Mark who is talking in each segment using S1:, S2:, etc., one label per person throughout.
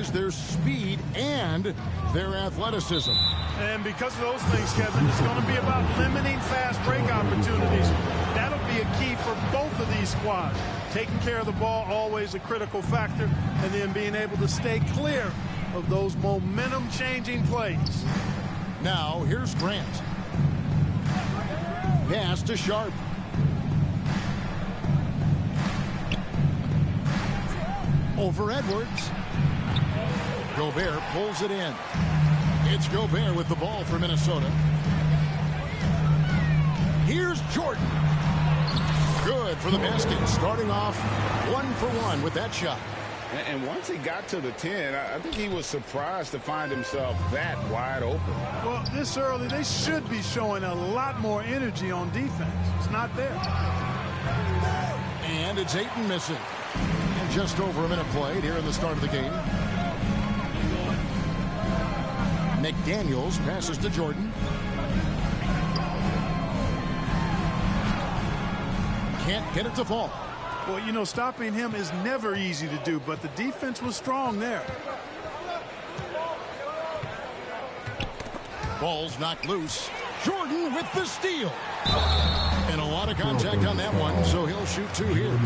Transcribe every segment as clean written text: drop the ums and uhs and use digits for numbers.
S1: is their speed and their athleticism.
S2: And because of those things, Kevin, it's going to be about limiting fast break opportunities. That'll be a key for both of these squads. Taking care of the ball, always a critical factor, and then being able to stay clear of those momentum-changing plays.
S1: Now, here's Grant. Pass to Sharp. Over Edwards. Gobert pulls it in. It's Gobert with the ball for Minnesota. Here's Jordan. Good for the basket. Starting off 1-for-1 with that shot.
S3: And once he got to the 10, I think he was surprised to find himself that wide open.
S2: Well, this early, they should be showing a lot more energy on defense. It's not there.
S1: And it's Ayton missing. And just over a minute played here in the start of the game. McDaniels passes to Jordan. Can't get it to fall.
S2: Well, you know, stopping him is never easy to do, but the defense was strong there.
S1: Ball's knocked loose. Jordan with the steal. And a lot of contact on that one, so he'll shoot two here.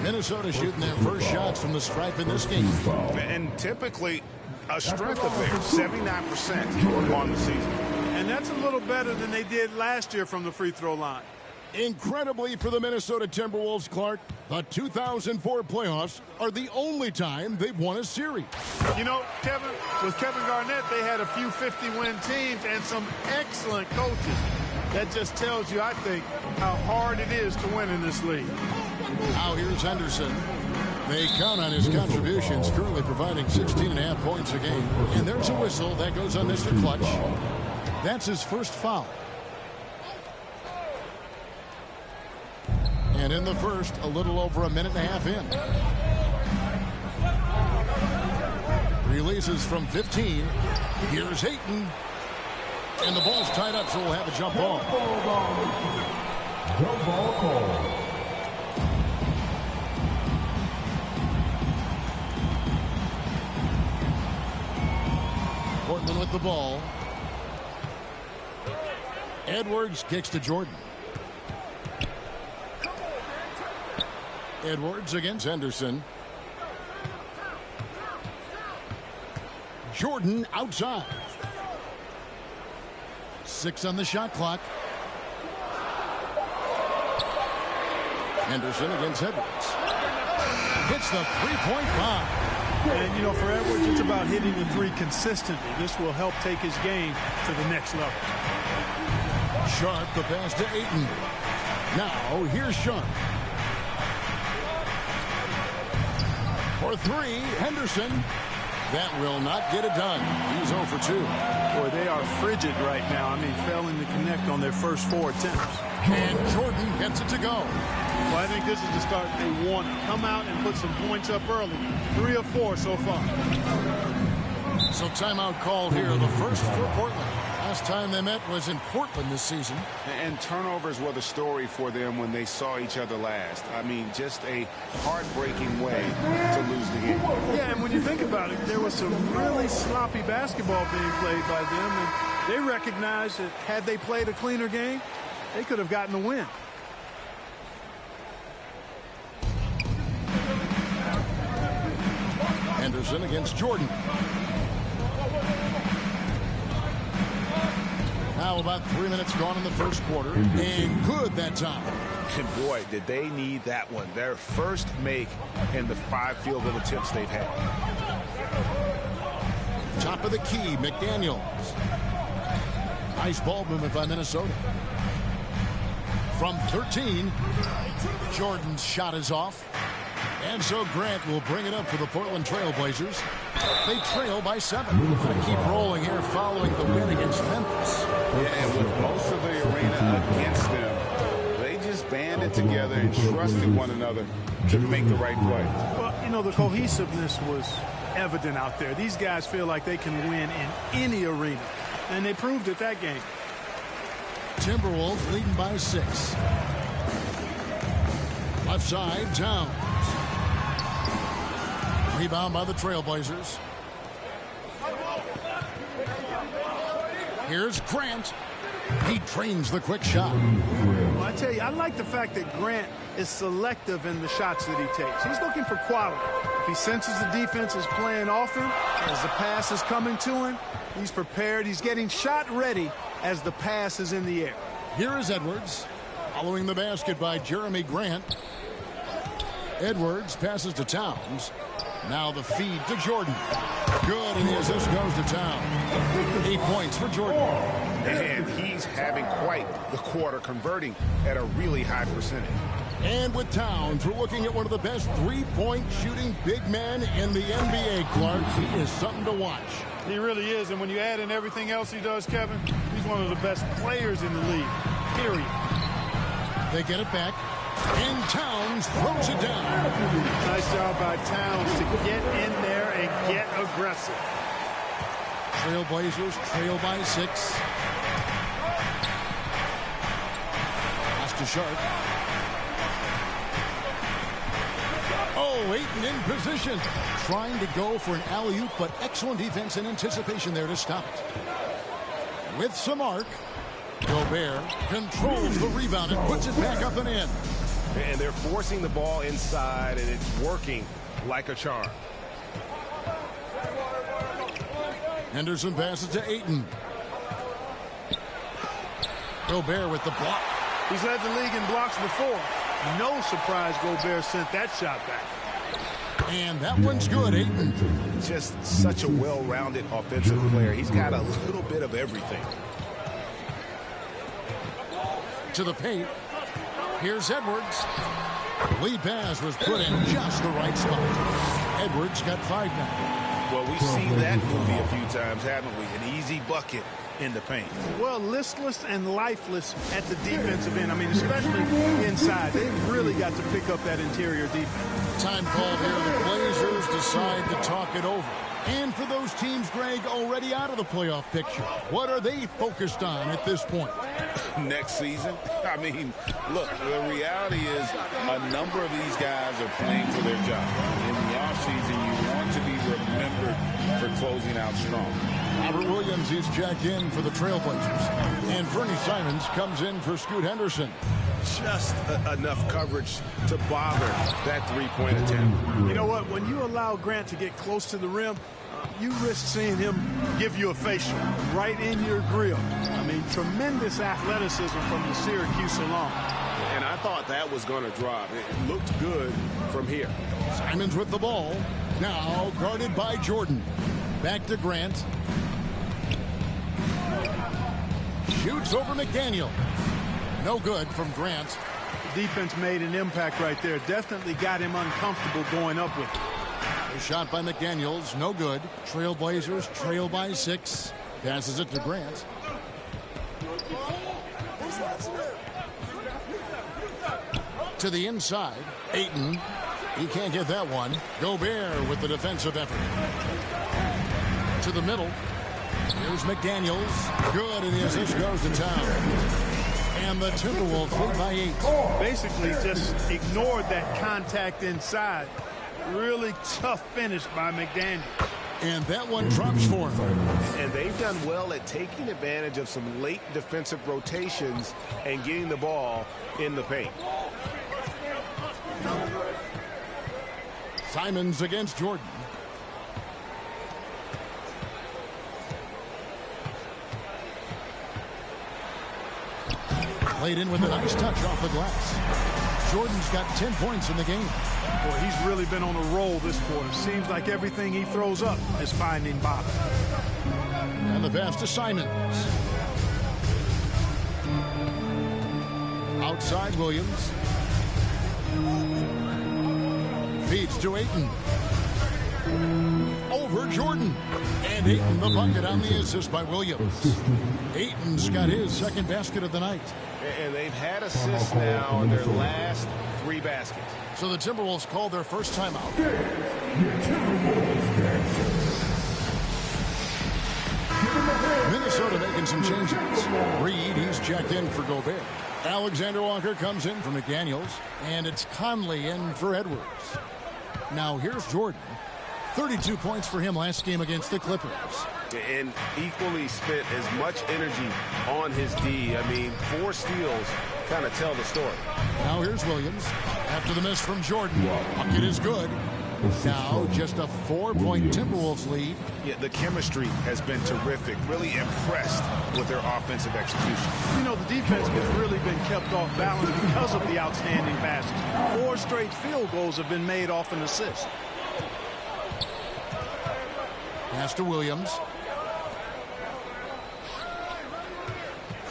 S1: Minnesota shooting their first shots from the stripe in this game.
S3: And typically, a strength of theirs, 79% on the season.
S2: And that's a little better than they did last year from the free throw line.
S1: Incredibly for the Minnesota Timberwolves, Clark, the 2004 playoffs are the only time they've won a series.
S2: You know, Kevin, with Kevin Garnett, they had a few 50-win teams and some excellent coaches. That just tells you, I think, how hard it is to win in this league.
S1: Now here's Henderson. They count on his contributions, currently providing 16.5 points a game. And there's a whistle that goes on Mr. Clutch. That's his first foul. And in the first, a little over a minute and a half in. Releases from 15. Here's Ayton. And the ball's tied up, so we'll have a jump ball.
S4: Jump ball call.
S1: Portland with the ball. Edwards kicks to Jordan. Edwards against Henderson. Jordan outside. 6 on the shot clock. Henderson against Edwards. Hits the three-point bomb.
S2: And, you know, for Edwards, it's about hitting the three consistently. This will help take his game to the next level.
S1: Sharp, the pass to Ayton. Now, here's Sharp. For 3, Henderson. That will not get it done. He's 0 for 2.
S2: Boy, they are frigid right now. I mean, failing to connect on their first 4 attempts.
S1: And Jordan gets it to go.
S2: Well, I think this is the start they want. Come out and put some points up early. 3 of 4 so far.
S1: So timeout called here, the first for Portland. Last time they met was in Portland this season.
S3: And turnovers were the story for them when they saw each other last. I mean, just a heartbreaking way to lose the game.
S2: Yeah, and when you think about it, there was some really sloppy basketball being played by them, and they recognized that had they played a cleaner game, they could have gotten the win.
S1: Henderson against Jordan. Now about 3 minutes gone in the first quarter, and good that time.
S3: And boy, did they need that one. Their first make in the 5 field goal attempts they've had.
S1: Top of the key, McDaniels. Nice ball movement by Minnesota. From 13, Jordan's shot is off. And so Grant will bring it up for the Portland Trail Blazers. They trail by 7. Going to keep rolling here following the win against Memphis.
S3: Yeah, and with most of the arena against them, they just banded together and trusted one another to make the right play.
S2: Well, you know, the cohesiveness was evident out there. These guys feel like they can win in any arena, and they proved it that game.
S1: Timberwolves leading by 6. Left side, Towns. Rebound by the Trailblazers. Here's Grant. He trains the quick shot.
S2: Well, I tell you, I like the fact that Grant is selective in the shots that he takes. He's looking for quality. If he senses the defense is playing off him, as the pass is coming to him, he's prepared. He's getting shot ready as the pass is in the air.
S1: Here is Edwards, following the basket by Jeremy Grant. Edwards passes to Towns. Now the feed to Jordan. Good, and the assist goes to Towns. 8 points for Jordan.
S3: And he's having quite the quarter, converting at a really high percentage.
S1: And with Towns, we're looking at one of the best three-point shooting big men in the NBA, Clark. He is something to watch.
S2: He really is, and when you add in everything else he does, Kevin, he's one of the best players in the league, period.
S1: They get it back, and Towns throws it down.
S2: Nice job by Towns to get in there and get aggressive.
S1: Trailblazers trail by 6. Pass to Sharp. Oh, Ayton in position. Trying to go for an alley-oop, but excellent defense and anticipation there to stop it. With some arc, Gobert controls the rebound and puts it back up and in.
S4: And they're forcing the ball inside, and it's working like a charm.
S1: Henderson passes to Ayton. Gobert with the block.
S2: He's led the league in blocks before. No surprise Gobert sent that shot back.
S1: And that one's good, Ayton.
S4: Just such a well-rounded offensive player. He's got a little bit of everything.
S1: To the paint. Here's Edwards. Lead pass was put in just the right spot. Edwards got 5 now.
S4: Well, we've seen that movie a few times, haven't we? An easy bucket in the paint.
S2: Well, listless and lifeless at the defensive end. I mean, especially inside. They've really got to pick up that interior defense.
S1: Time called here. The Blazers decide to talk it over. And for those teams, Greg, already out of the playoff picture, what are they focused on at this point?
S3: Next season? I mean, look, the reality is a number of these guys are playing for their job. In the offseason, you want to be remembered for closing out strong.
S1: Robert Williams is checked in for the Trailblazers. And Fernie Simons comes in for Scoot Henderson.
S4: Just enough coverage to bother that three-point attempt.
S2: You know what? When you allow Grant to get close to the rim, you risk seeing him give you a facial right in your grill. I mean, tremendous athleticism from the Syracuse alum.
S4: And I thought that was going to drop. It looked good from here.
S1: Simons with the ball. Now guarded by Jordan. Back to Grant. Shoots over McDaniel. No good from Grant.
S2: The defense made an impact right there. Definitely got him uncomfortable going up with it.
S1: A shot by McDaniels. No good. Trailblazers trail by 6. Passes it to Grant. To the inside. Ayton. He can't get that one. Gobert with the defensive effort. To the middle. Here's McDaniels. Good, and the assist goes to Towns. And the Timberwolves lead by 8.
S2: Basically just ignored that contact inside. Really tough finish by McDaniel.
S1: And that one drops for him.
S4: And they've done well at taking advantage of some late defensive rotations and getting the ball in the paint.
S1: Simons against Jordan. Played in with a nice touch off the glass. Jordan's got 10 points in the game.
S2: Boy, he's really been on a roll this quarter. Seems like everything he throws up is finding bottom.
S1: And the pass to Simons. Outside Williams. Feeds to Ayton. Over Jordan. And Ayton the bucket on the assist by Williams. Ayton's got his second basket of the night.
S4: And they've had assists now on their last 3 baskets.
S1: So the Timberwolves called their first timeout. Minnesota making some changes. Reed, he's checked in for Gobert. Alexander Walker comes in for McDaniels. And it's Conley in for Edwards. Now here's Jordan. 32 points for him last game against the Clippers.
S4: And equally spent as much energy on his D. I mean, 4 steals kind of tell the story.
S1: Now here's Williams. After the miss from Jordan. Bucket is good. Now just a 4-point Timberwolves lead.
S4: Yeah, the chemistry has been terrific. Really impressed with their offensive execution.
S2: You know, the defense has really been kept off balance because of the outstanding passes. 4 straight field goals have been made off an assist.
S1: Pass to Williams.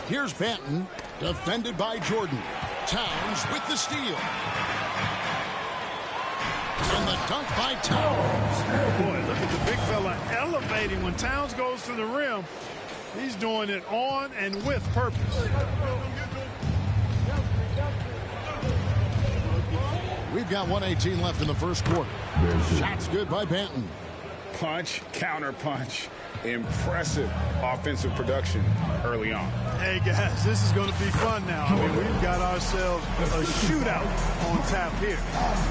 S1: Here's Banton, defended by Jordan. Towns with the steal. And the dunk by Towns.
S2: Boy, look at the big fella elevating when Towns goes to the rim. He's doing it on and with purpose.
S1: We've got 1:18 left in the first quarter. Shots good by Banton.
S3: Punch, counter punch. Impressive offensive production early on.
S2: Hey, guys, this is going to be fun now. I mean, we've got ourselves a shootout on tap here.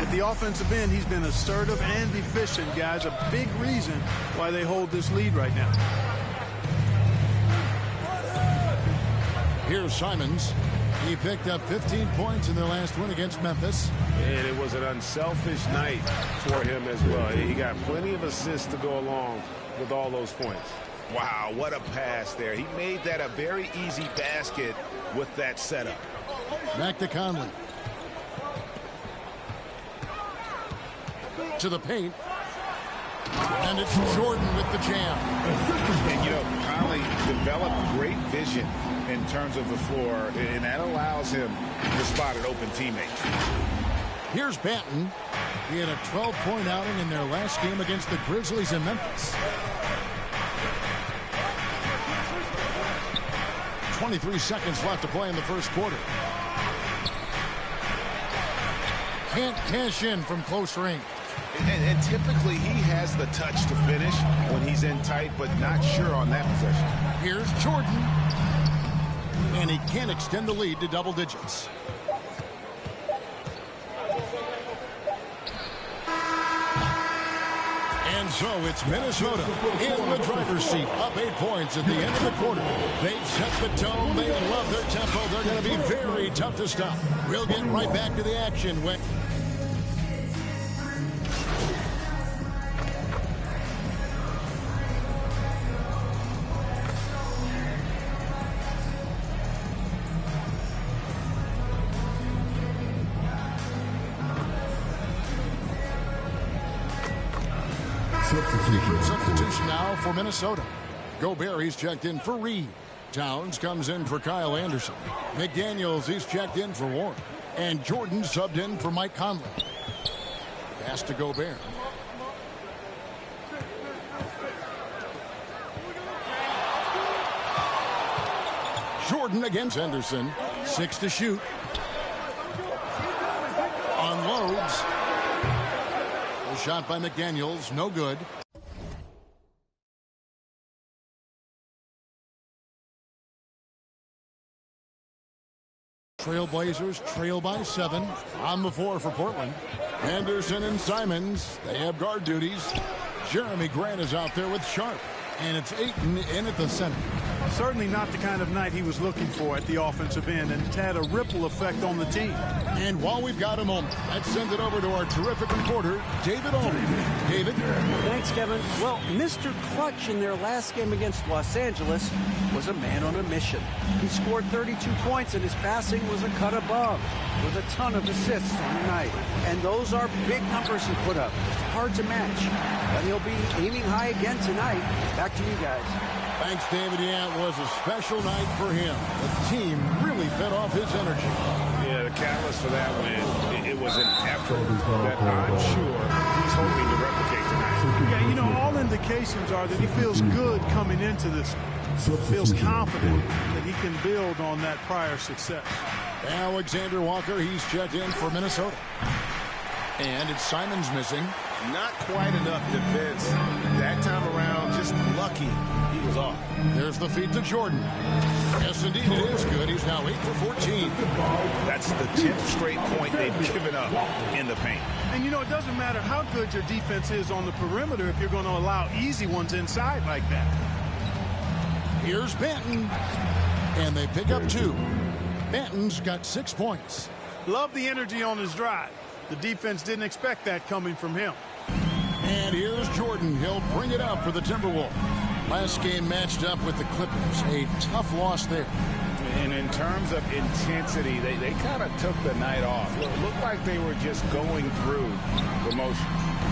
S2: At the offensive end, he's been assertive and efficient, guys. A big reason why they hold this lead right now.
S1: Here's Simons. He picked up 15 points in their last win against Memphis.
S4: And it was an unselfish night for him as well. He got plenty of assists to go along with all those points. Wow, what a pass there. He made that a very easy basket with that setup.
S1: Back to Conley. To the paint. And it's Jordan with the jam.
S3: And, you know, Conley developed great vision in terms of the floor, and that allows him to spot an open teammate.
S1: Here's Banton. He had a 12-point outing in their last game against the Grizzlies in Memphis. 23 seconds left to play in the first quarter. Can't cash in from close range.
S4: And typically he has the touch to finish when he's in tight, but not sure on that possession.
S1: Here's Jordan. And he can't extend the lead to double digits. And so it's Minnesota in the driver's seat, up 8 points at the end of the quarter. They've set the tone. They love their tempo. They're going to be very tough to stop. We'll get right back to the action when... Substitution now for Minnesota. Gobert, he's checked in for Reed. Towns comes in for Kyle Anderson. McDaniels, he's checked in for Warren. And Jordan subbed in for Mike Conley. Pass to Gobert. Jordan against Anderson. 6 to shoot. Unloads. A shot by McDaniels, no good. Trailblazers trail by 7 on the floor for Portland. Anderson and Simons, they have guard duties. Jeremy Grant is out there with Sharp. And it's Ayton in at the center.
S2: Certainly not the kind of night he was looking for at the offensive end, and it's had a ripple effect on the team.
S1: And while we've got a moment, let's send it over to our terrific reporter, David Olney. David?
S5: Thanks, Kevin. Well, Mr. Clutch in their last game against Los Angeles was a man on a mission. He scored 32 points, and his passing was a cut above, with a ton of assists on the night. And those are big numbers he put up. Hard to match. But he'll be aiming high again tonight. Back to you guys.
S1: Thanks, David. Yeah, it was a special night for him. The team really fed off his energy.
S3: Yeah, the catalyst for that win, it was an effort that I'm sure he's hoping to replicate tonight.
S2: Yeah, you know, all indications are that he feels good coming into this. Feels confident that he can build on that prior success.
S1: Alexander Walker, he's checked in for Minnesota. And it's Simons missing.
S4: Not quite enough defense that time around. Just lucky he was off.
S1: There's the feed to Jordan. Yes, indeed, it is good. He's now 8 for 14.
S3: That's the 10th straight point they've given up in the paint.
S2: And And, you know, it doesn't matter how good your defense is on the perimeter if you're going to allow easy ones inside like that.
S1: Here's Banton. And they pick up 2. Banton's got 6 points.
S2: Love the energy on his drive. The defense didn't expect that coming from him.
S1: And here's Jordan. He'll bring it up for the Timberwolves. Last game matched up with the Clippers. A tough loss there.
S3: And in terms of intensity, they kind of took the night off. It looked like they were just going through the motion.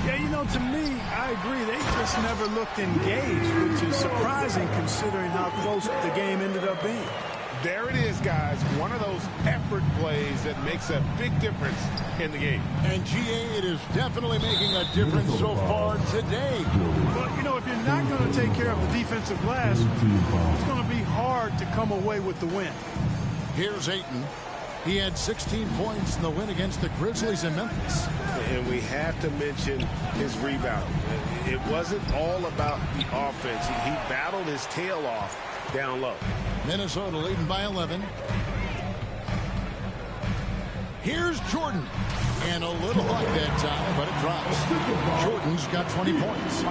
S2: Yeah, you know, to me, I agree. They just never looked engaged, which is surprising considering how close the game ended up being.
S3: There it is, guys. One of those effort plays that makes a big difference in the game.
S1: And GA, it is definitely making a difference so far today.
S2: But, you know, if you're not going to take care of the defensive glass, it's going to be hard to come away with the win.
S1: Here's Ayton. He had 16 points in the win against the Grizzlies in Memphis.
S4: And we have to mention his rebound. It wasn't all about the offense. He battled his tail off down low.
S1: Minnesota leading by 11. Here's Jordan. And a little luck that time, but it drops. Jordan's got 20 points.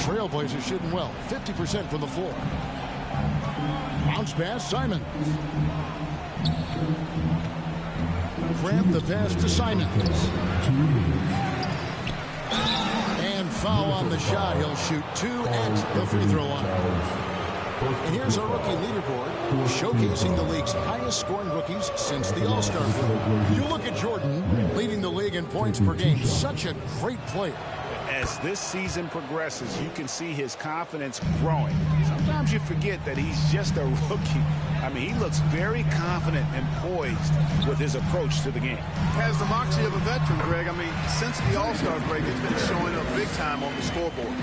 S1: Trailblazers shooting well. 50% from the floor. Bounce pass, Simons. Grant the pass to Simons. And foul on the shot. He'll shoot 2 at the free throw line. And here's our rookie leaderboard, showcasing the league's highest scoring rookies since the All-Star break. You look at Jordan, leading the league in points per game. Such a great player.
S4: As this season progresses, you can see his confidence growing. Sometimes you forget that he's just a rookie. I mean, he looks very confident and poised with his approach to the game.
S2: Has the moxie of a veteran, Greg. I mean, since the All-Star break, it's been showing up big time on the scoreboard.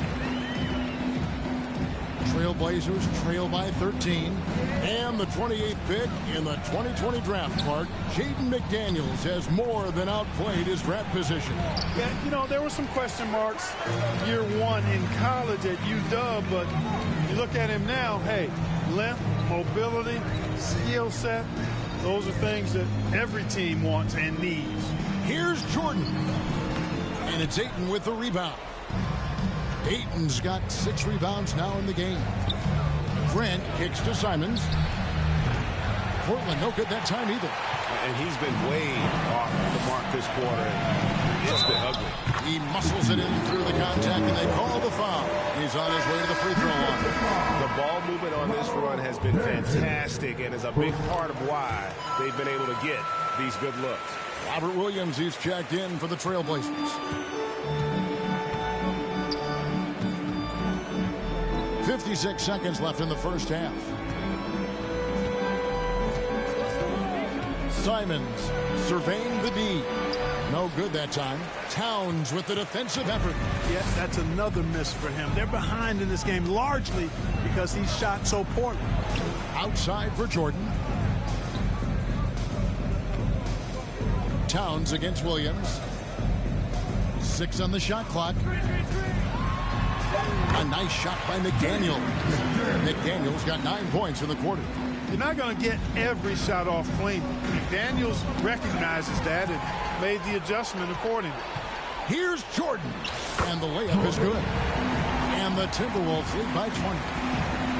S1: Trailblazers trail by 13. And the 28th pick in the 2020 draft, Mark, Jaden McDaniels has more than outplayed his draft position.
S2: Yeah, you know, there were some question marks year 1 in college at UW, but you look at him now, hey, length, mobility, skill set, those are things that every team wants and needs.
S1: Here's Jordan. And it's Ayton with the rebound. Ayton's got 6 rebounds now in the game. Grant kicks to Simons. Portland no good that time either.
S4: And he's been way off the mark this quarter. It's been ugly.
S1: He muscles it in through the contact, and they call the foul. He's on his way to the free throw line.
S4: The ball movement on this run has been fantastic and is a big part of why they've been able to get these good looks.
S1: Robert Williams, he's checked in for the Trailblazers. 56 seconds left in the first half. Simons surveying the D. No good that time. Towns with the defensive effort.
S2: Yeah, that's another miss for him. They're behind in this game largely because he shot so poorly.
S1: Outside for Jordan. Towns against Williams. 6 on the shot clock. A nice shot by McDaniel. McDaniel's got 9 points in the quarter.
S2: You're not going to get every shot off clean. McDaniels recognizes that and made the adjustment accordingly.
S1: Here's Jordan. And the layup is good. And the Timberwolves lead by 20.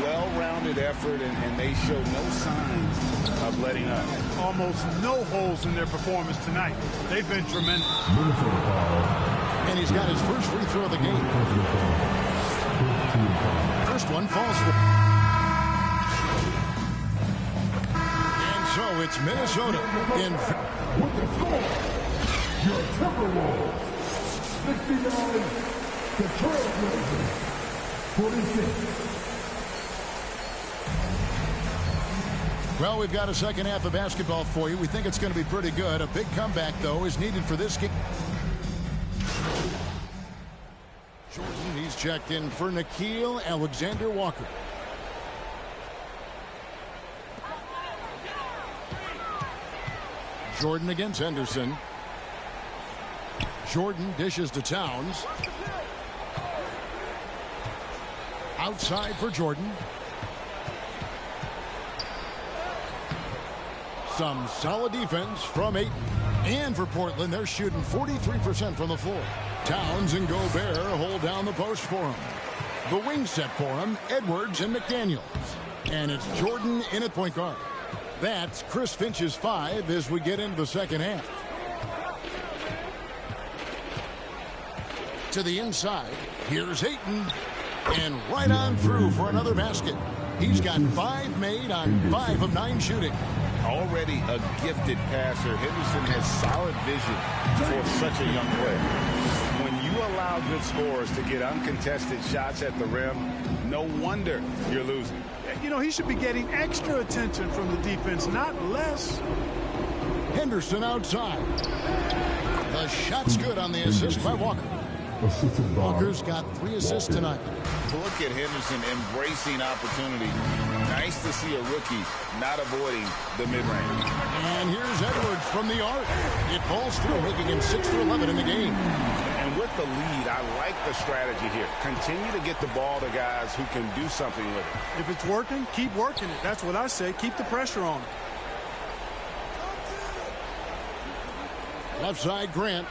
S3: Well-rounded effort, and they show no signs of letting up.
S2: Almost no holes in their performance tonight. They've been tremendous.
S1: And he's got his first free throw of the game. First one falls for. And so it's Minnesota in.
S6: With the score, your Timberwolves 69, the Trailblazers 46.
S1: Well, we've got a second half of basketball for you. We think it's going to be pretty good. A big comeback, though, is needed for this game. Jordan, he's checked in for Nickeil Alexander-Walker. Jordan against Henderson. Jordan dishes to Towns. Outside for Jordan. Some solid defense from Ayton. And for Portland, they're shooting 43% from the floor. Towns and Gobert hold down the post for him. The wing set for him, Edwards and McDaniels. And it's Jordan in at point guard. That's Chris Finch's 5 as we get into the second half. To the inside, here's Ayton. And right on through for another basket. He's got 5 made on 5 of 9 shooting.
S3: Already a gifted passer, Henderson has solid vision for such a young player. When you allow good scorers to get uncontested shots at the rim, no wonder you're losing.
S2: You know, he should be getting extra attention from the defense, not less.
S1: Henderson outside. The shot's good on the assist by Walker. Walker's got 3 assists tonight.
S3: Look at Henderson embracing opportunity. Nice to see a rookie not avoiding the mid-range.
S1: And here's Edwards from the arc. It falls through, making him 6 for 11 in the game.
S4: And with the lead, I like the strategy here. Continue to get the ball to guys who can do something with it.
S2: If it's working, keep working it. That's what I say. Keep the pressure on.
S1: Left side, Grant.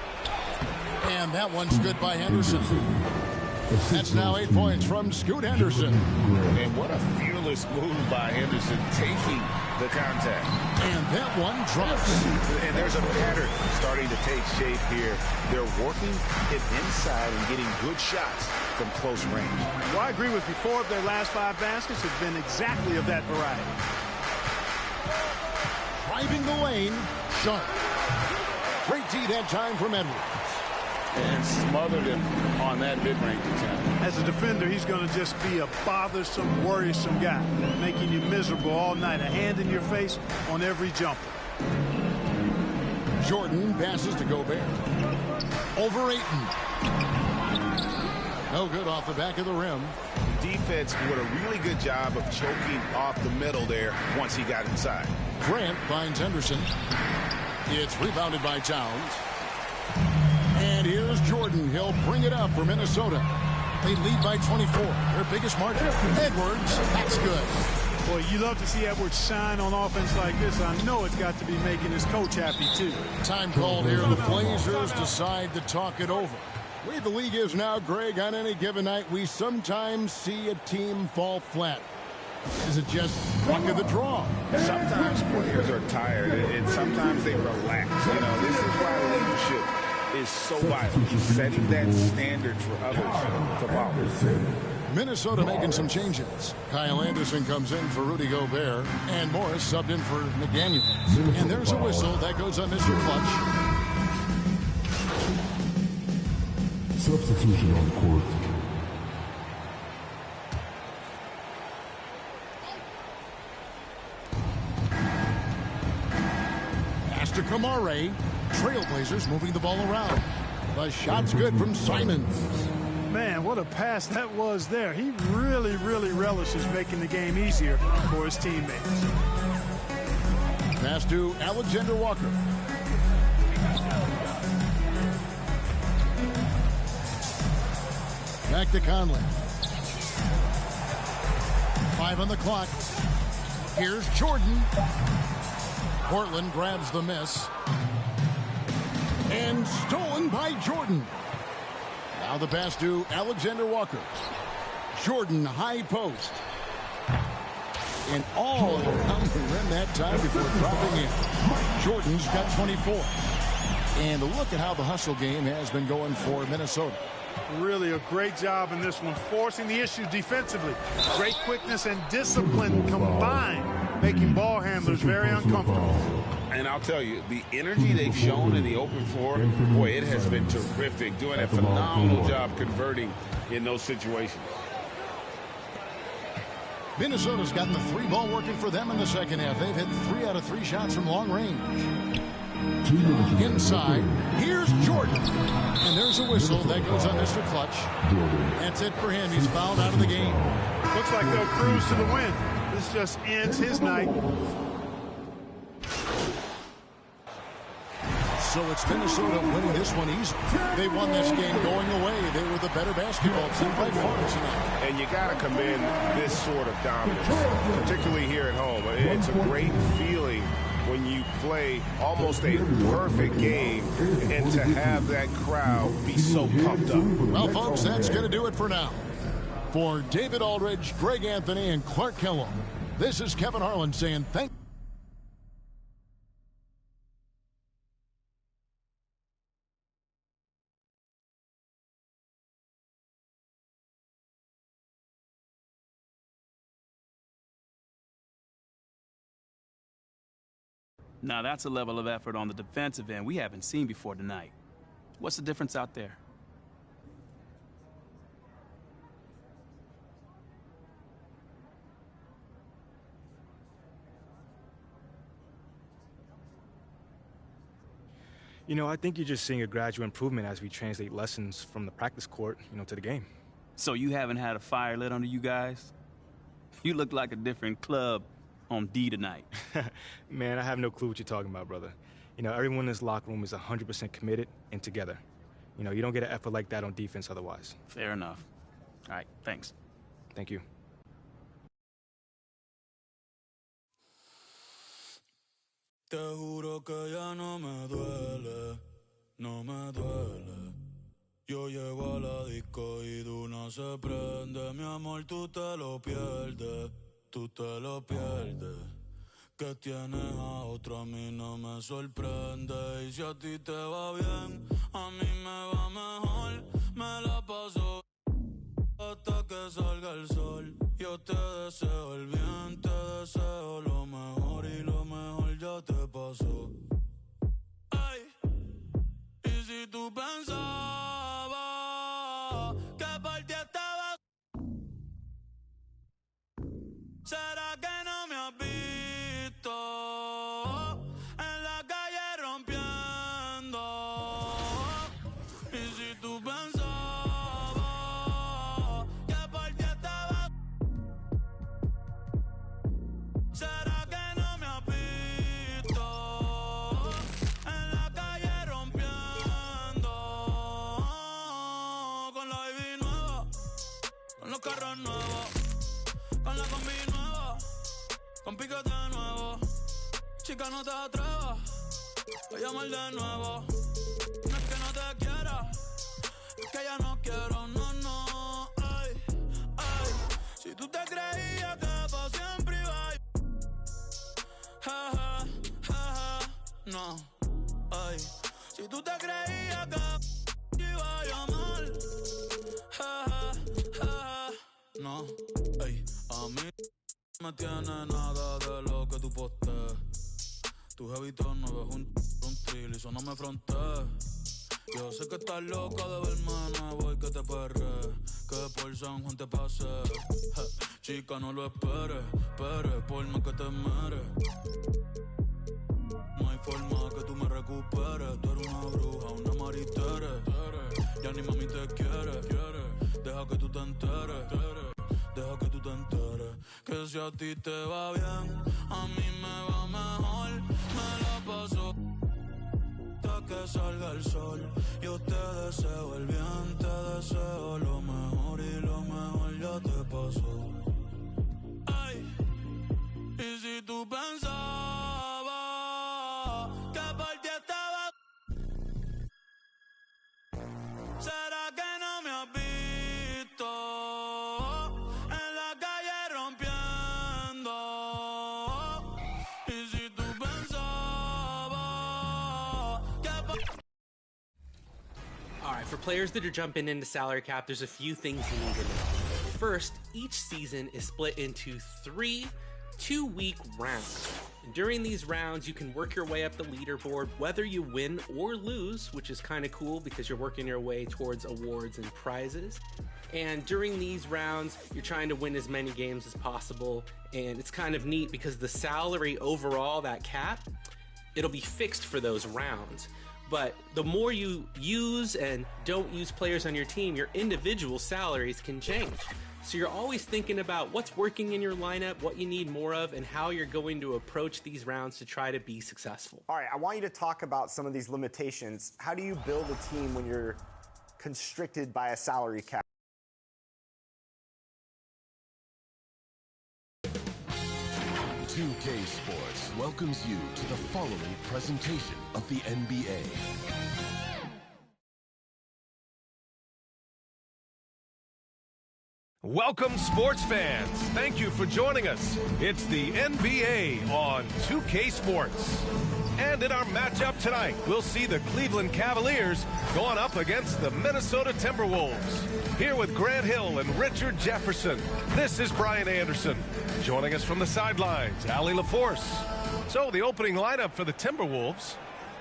S1: And that one's good by Henderson. That's now 8 points from Scoot Henderson.
S3: And what a fearless move by Henderson, taking the contact.
S1: And that one drops.
S4: And there's a pattern starting to take shape here. They're working it inside and getting good shots from close range.
S2: Well, I agree with you. 4 of their last 5 baskets have been exactly of that variety.
S1: Driving the lane, Sharp. Great D that time from Edwards.
S3: And smothered him on that mid-range attempt.
S2: As a defender, he's going to just be a bothersome, worrisome guy, making you miserable all night. A hand in your face on every jumper.
S1: Jordan passes to Gobert. Over Ayton. No good off the back of the rim.
S4: Defense did a really good job of choking off the middle there once he got inside.
S1: Grant finds Henderson. It's rebounded by Towns. And here's Jordan. He'll bring it up for Minnesota. They lead by 24. Their biggest margin. Edwards. That's good.
S2: Boy, you love to see Edwards shine on offense like this. I know it's got to be making his coach happy, too.
S1: Time called here. The Blazers decide to talk it over. The way the league is now, Greg, on any given night, we sometimes see a team fall flat. Is it just luck of the draw?
S3: Sometimes players are tired, and sometimes they relax. You know, this is why leadership is so vital. Setting that standard for others to follow.
S1: Minnesota making some changes. Kyle Anderson comes in for Rudy Gobert, and Morris subbed in for McDaniels. And there's a whistle that goes on Mr. Clutch.
S6: Substitution on court.
S1: Pass to Kamare. Trailblazers moving the ball around. The shot's good from Simons.
S2: Man, what a pass that was there. He really, really relishes making the game easier for his teammates.
S1: Pass to Alexander Walker. Back to Conley. 5 on the clock. Here's Jordan. Portland grabs the miss. And stolen by Jordan. Now the pass to Alexander Walker. Jordan high post. And all around the rim that time before dropping in. Jordan's got 24. And look at how the hustle game has been going for Minnesota.
S2: Really a great job in this one, forcing the issue defensively. Great quickness and discipline combined, making ball handlers very uncomfortable.
S3: And I'll tell you, the energy they've shown in the open floor, boy, it has been terrific. Doing a phenomenal job converting in those situations.
S1: Minnesota's gotten the 3-ball working for them in the second half. They've hit 3 out of 3 shots from long range. Inside, here's Jordan. And there's a whistle that goes on Mr. Clutch. That's it for him. He's fouled out of the game.
S2: Looks like they'll cruise to the win. This just ends his night.
S1: So it's Minnesota winning this one easy. They won this game going away. They were the better basketball team by far tonight.
S4: And you got to commend this sort of dominance, particularly here at home. It's a great feeling when you play almost a perfect game and to have that crowd be so pumped up.
S1: Well, folks, that's going to do it for now. For David Aldridge, Greg Anthony, and Clark Kellogg, this is Kevin Harlan saying thank you.
S7: Now that's a level of effort on the defensive end we haven't seen before tonight. What's the difference out there?
S8: You know, I think you're just seeing a gradual improvement as we translate lessons from the practice court, to the game.
S7: So you haven't had a fire lit under you guys? You look like a different club on D tonight.
S8: Man, I have no clue what you're talking about, brother. Everyone in this locker room is 100% committed and together. You don't get an effort like that on defense otherwise.
S7: Fair enough. All right, thanks.
S8: Thank you.
S9: Te juro que ya no me duele, no me duele. Yo llego a la disco y de una se prende. Mi amor, tú te lo pierdes. Tú te lo pierdes, que tienes a otro a mí no me sorprende. Y si a ti te va bien, a mí me va mejor. Me la paso hasta que salga el sol. Yo te deseo el bien, te deseo lo mejor. Y lo mejor ya te pasó. Ay, y si tú pensabas que por ti estaba, ¿será que no me has visto en la calle rompiendo? Y si tú pensabas que por ti estaba, ¿será que no me has visto en la calle rompiendo? Con la baby nueva, con los carros nuevos, con la combi nueva, con piquete nuevo. Chica, no te atrevas, voy a llamar de nuevo. No es que no te quiera, es que ya no quiero, no, no. Ay, ay, si tú te creías que para siempre iba a... Ja, ja, ja, ja, no. Ay, si tú te creías que iba a llamar. Ja, ja, ja, ja, no. Ay, a mí no me tiene nada de lo que tú postees. Tu jevito no ves un trill y eso no me frontees. Yo sé que estás loca de verme de nuevo y que te perre, que por San Juan te pase. Chica, no lo esperes, por más que te meres. No hay forma que tú me recuperes. Tú eres una bruja, una maritere. Ya ni mami te quiere. Deja que tú te enteres. Deja que tú te enteres. Que si a ti te va bien, a mí me va mejor. Me la paso hasta que salga el sol. Yo te deseo el bien, te deseo lo mejor. Y lo mejor ya te pasó. Ay, y si tú pensabas que por ti estaba, ¿será que no me has visto en la calle rompiendo? Y si tú pensabas que por...
S10: All right, for players that are jumping into salary cap, there's a few things you need to know. First, each season is split into 3 two-week rounds. And during these rounds, you can work your way up the leaderboard, whether you win or lose, which is kind of cool because you're working your way towards awards and prizes. And during these rounds, you're trying to win as many games as possible. And it's kind of neat because the salary overall, that cap, it'll be fixed for those rounds. But the more you use and don't use players on your team, your individual salaries can change. So you're always thinking about what's working in your lineup, what you need more of, and how you're going to approach these rounds to try to be successful.
S11: All right, I want you to talk about some of these limitations. How do you build a team when you're constricted by a salary cap?
S12: 2K Sports welcomes you to the following presentation of the NBA.
S13: Welcome, sports fans. Thank you for joining us. It's the NBA on 2K Sports. And in our matchup tonight, we'll see the Cleveland Cavaliers going up against the Minnesota Timberwolves. Here with Grant Hill and Richard Jefferson, this is Brian Anderson. Joining us from the sidelines, Allie LaForce. So the opening lineup for the Timberwolves,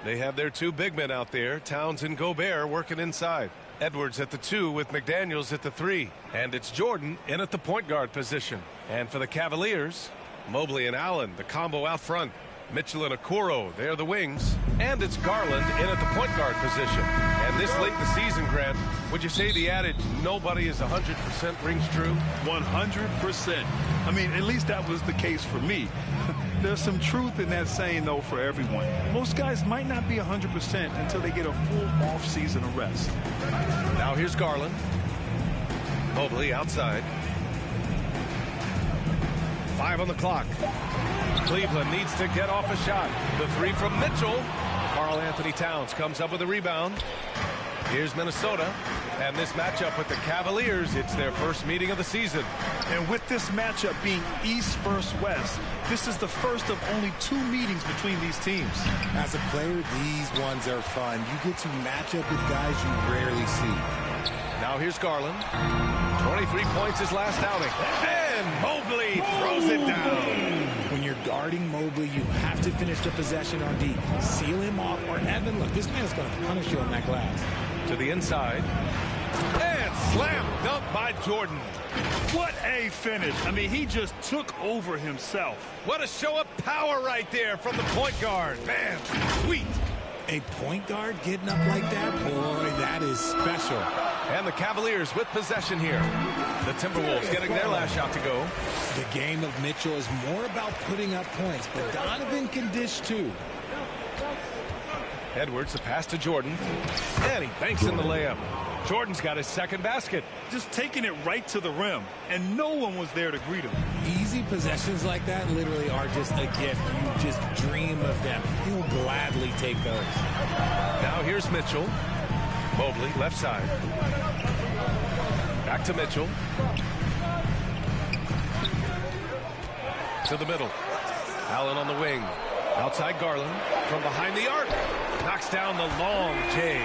S13: they have their two big men out there, Towns and Gobert, working inside. Edwards at the 2 with McDaniels at the 3. And it's Jordan in at the point guard position. And for the Cavaliers, Mobley and Allen, the combo out front. Mitchell and Okoro, they're the wings. And it's Garland in at the point guard position. And this late in the season, Grant, would you say the adage, nobody is 100% rings true?
S2: 100%. I mean, at least that was the case for me. There's some truth in that saying, though, for everyone. Most guys might not be 100% until they get a full off-season of rest.
S13: Now here's Garland. Mobley outside. 5 on the clock. Cleveland needs to get off a shot. The 3 from Mitchell. Karl Anthony Towns comes up with a rebound. Here's Minnesota. And this matchup with the Cavaliers, it's their first meeting of the season.
S2: And with this matchup being East versus West, this is the first of only 2 meetings between these teams.
S14: As a player, these ones are fun. You get to match up with guys you rarely see.
S13: Now here's Garland. 23 points his last outing. And Mobley throws it down.
S14: When you're guarding Mobley, you have to finish the possession on deep. Seal him off, or Evan, look, this man is going to punish you on that glass.
S13: To the inside. And slam dunk by Jordan.
S2: What a finish. I mean, he just took over himself.
S13: What a show of power right there from the point guard. Man, sweet.
S14: A point guard getting up like that? Boy, that is special.
S13: And the Cavaliers with possession here. The Timberwolves getting their last shot to go.
S14: The game of Mitchell is more about putting up points, but Donovan can dish too.
S13: Edwards, the pass to Jordan. And he banks in the layup. Jordan's got his second basket.
S2: Just taking it right to the rim, and no one was there to greet him.
S14: Easy possessions like that literally are just a gift. You just dream of them. He'll gladly take those.
S13: Now here's Mitchell. Mobley, left side. Back to Mitchell. To the middle. Allen on the wing. Outside Garland. From behind the arc. Knocks down the long J.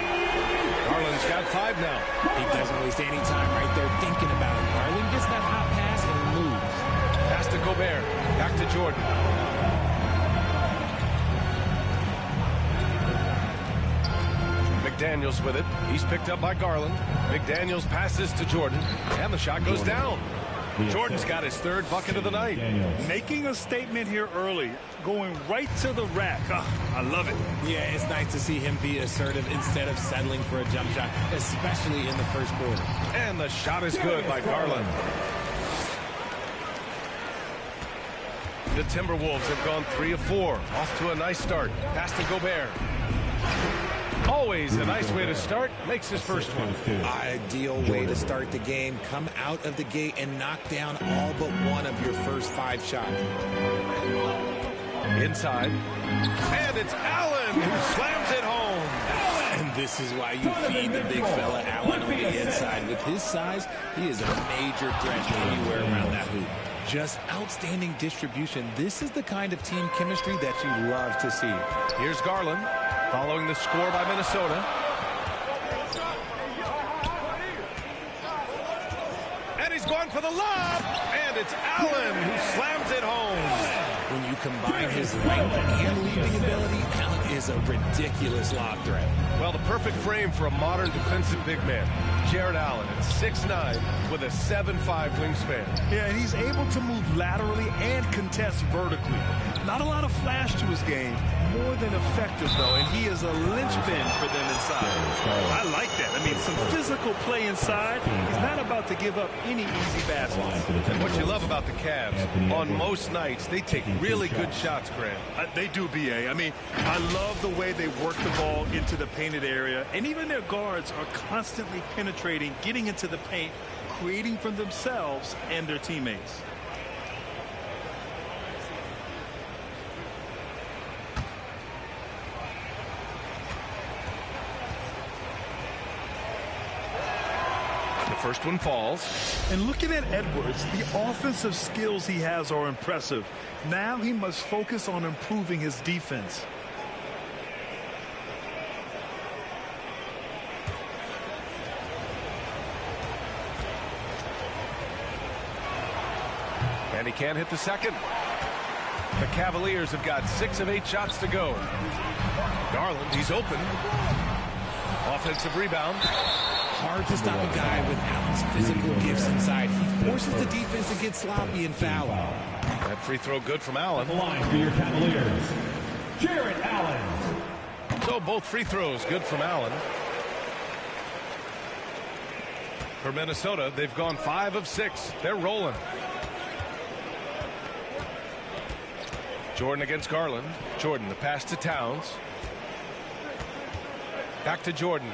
S13: Garland's got 5 now.
S14: He doesn't waste any time right there thinking about it. Garland gets that hot pass and he moves.
S13: Pass to Gobert. Back to Jordan. McDaniels with it. He's picked up by Garland. McDaniels passes to Jordan. And the shot goes down. Jordan's got his 3rd bucket of the night.
S2: Making a statement here early, going right to the rack. I love it.
S14: Yeah, it's nice to see him be assertive instead of settling for a jump shot, especially in the first quarter.
S13: And the shot is good by Garland. The Timberwolves have gone 3 of 4. Off to a nice start. Pass to Gobert. Always a nice way to start. Makes his first one.
S14: Ideal way to start the game. Come out of the gate and knock down all but one of your first 5 shots.
S13: Inside. And it's Allen who slams it home.
S14: And this is why you feed the big fella Allen on the inside. With his size, he is a major threat anywhere around that hoop. Just outstanding distribution. This is the kind of team chemistry that you love to see.
S13: Here's Garland. Following the score by Minnesota. And he's going for the lob. And it's Allen who slams it home.
S14: When you combine his length and leaping ability, Allen is a ridiculous lob threat.
S13: Well, the perfect frame for a modern defensive big man. Jared Allen at 6'9" with a 7'5" wingspan.
S2: Yeah, and he's able to move laterally and contest vertically. Not a lot of flash to his game, more than effective, though, and he is a linchpin for them inside. I like that. I mean, some physical play inside. He's not about to give up any easy baskets.
S13: And what you love about the Cavs, on most nights, they take really good shots, Grant.
S2: They do, B.A. I mean, I love the way they work the ball into the painted area, and even their guards are constantly penetrating, getting into the paint, creating for themselves and their teammates.
S13: First one falls.
S2: And looking at Edwards, the offensive skills he has are impressive. Now he must focus on improving his defense.
S13: And he can't hit the second. The Cavaliers have got 6 of 8 shots to go. Garland, he's open. Offensive rebound.
S14: Hard to stop a guy with Allen's physical gifts inside. He forces the defense to get sloppy and foul.
S13: That free throw good from Allen.
S6: The line for your Cavaliers, Jarrett Allen.
S13: So both free throws good from Allen. For Minnesota, they've gone 5 of 6. They're rolling. Jordan against Garland. Jordan, the pass to Towns. Back to Jordan.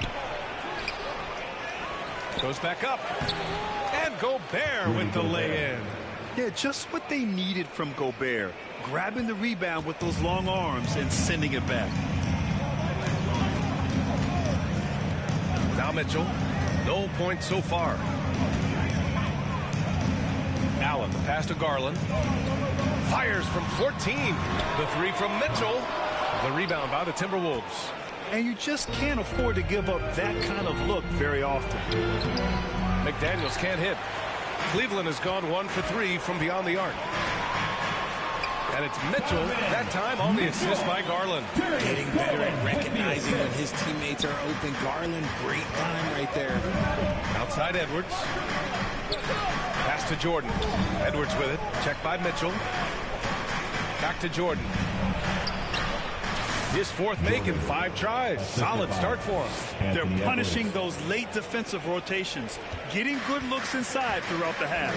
S13: Goes back up. And Gobert with the lay-in.
S2: Yeah, just what they needed from Gobert. Grabbing the rebound with those long arms and sending it back.
S13: Now Mitchell. No points so far. Allen, the pass to Garland. Fires from 14. The three from Mitchell. The rebound by the Timberwolves.
S2: And you just can't afford to give up that kind of look very often.
S13: McDaniels can't hit. Cleveland has gone 1 for 3 from beyond the arc. And it's Mitchell, that time on the assist by Garland.
S14: Getting better at recognizing when his teammates are open. Garland, great time right there.
S13: Outside Edwards. Pass to Jordan. Edwards with it. Checked by Mitchell. Back to Jordan. His fourth make in 5 tries. Solid start for him.
S2: They're punishing those late defensive rotations, getting good looks inside throughout the half.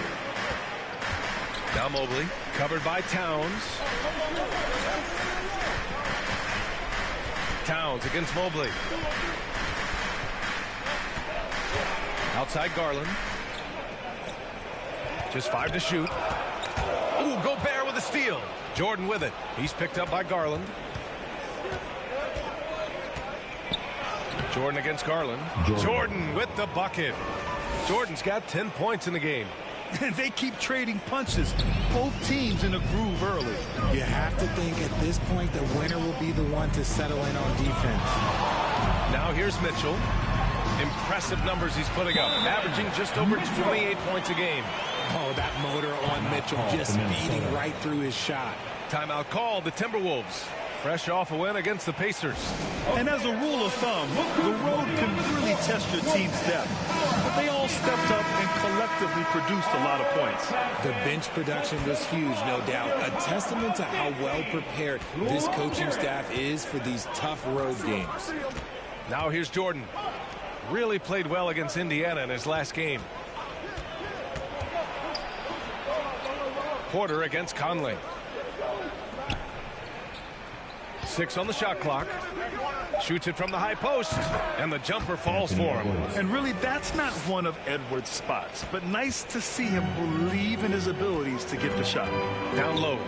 S13: Now Mobley, covered by Towns. Towns against Mobley. Outside Garland. Just 5 to shoot. Ooh, Gobert with a steal. Jordan with it. He's picked up by Garland. Jordan against Garland. Jordan with the bucket. Jordan's got 10 points in the game.
S2: They keep trading punches. Both teams in a groove early.
S14: You have to think at this point the winner will be the one to settle in on defense.
S13: Now here's Mitchell. Impressive numbers he's putting up. Averaging just over 28 points a game.
S14: Oh, that motor on Mitchell just speeding right through his shot.
S13: Timeout called the Timberwolves. Fresh off a win against the Pacers.
S2: And as a rule of thumb, the road can really test your team's depth. But they all stepped up and collectively produced a lot of points.
S14: The bench production was huge, no doubt. A testament to how well prepared this coaching staff is for these tough road games.
S13: Now here's Jordan. Really played well against Indiana in his last game. Porter against Conley. 6 on the shot clock. Shoots it from the high post, and the jumper falls for him.
S2: And really, that's not one of Edwards' spots, but nice to see him believe in his abilities to get the shot.
S13: Down low.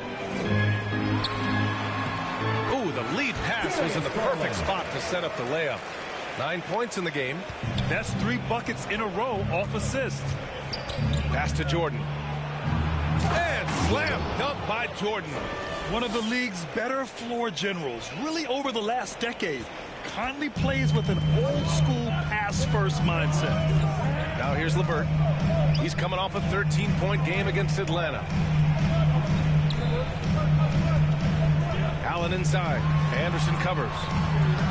S13: Ooh, the lead pass was in the perfect spot to set up the layup. 9 points in the game.
S2: That's 3 buckets in a row off assist.
S13: Pass to Jordan. And slam dunk by Jordan.
S2: One of the league's better floor generals, really over the last decade. Conley plays with an old-school pass-first mindset.
S13: Now here's LeVert. He's coming off a 13-point game against Atlanta. Allen inside. Anderson covers.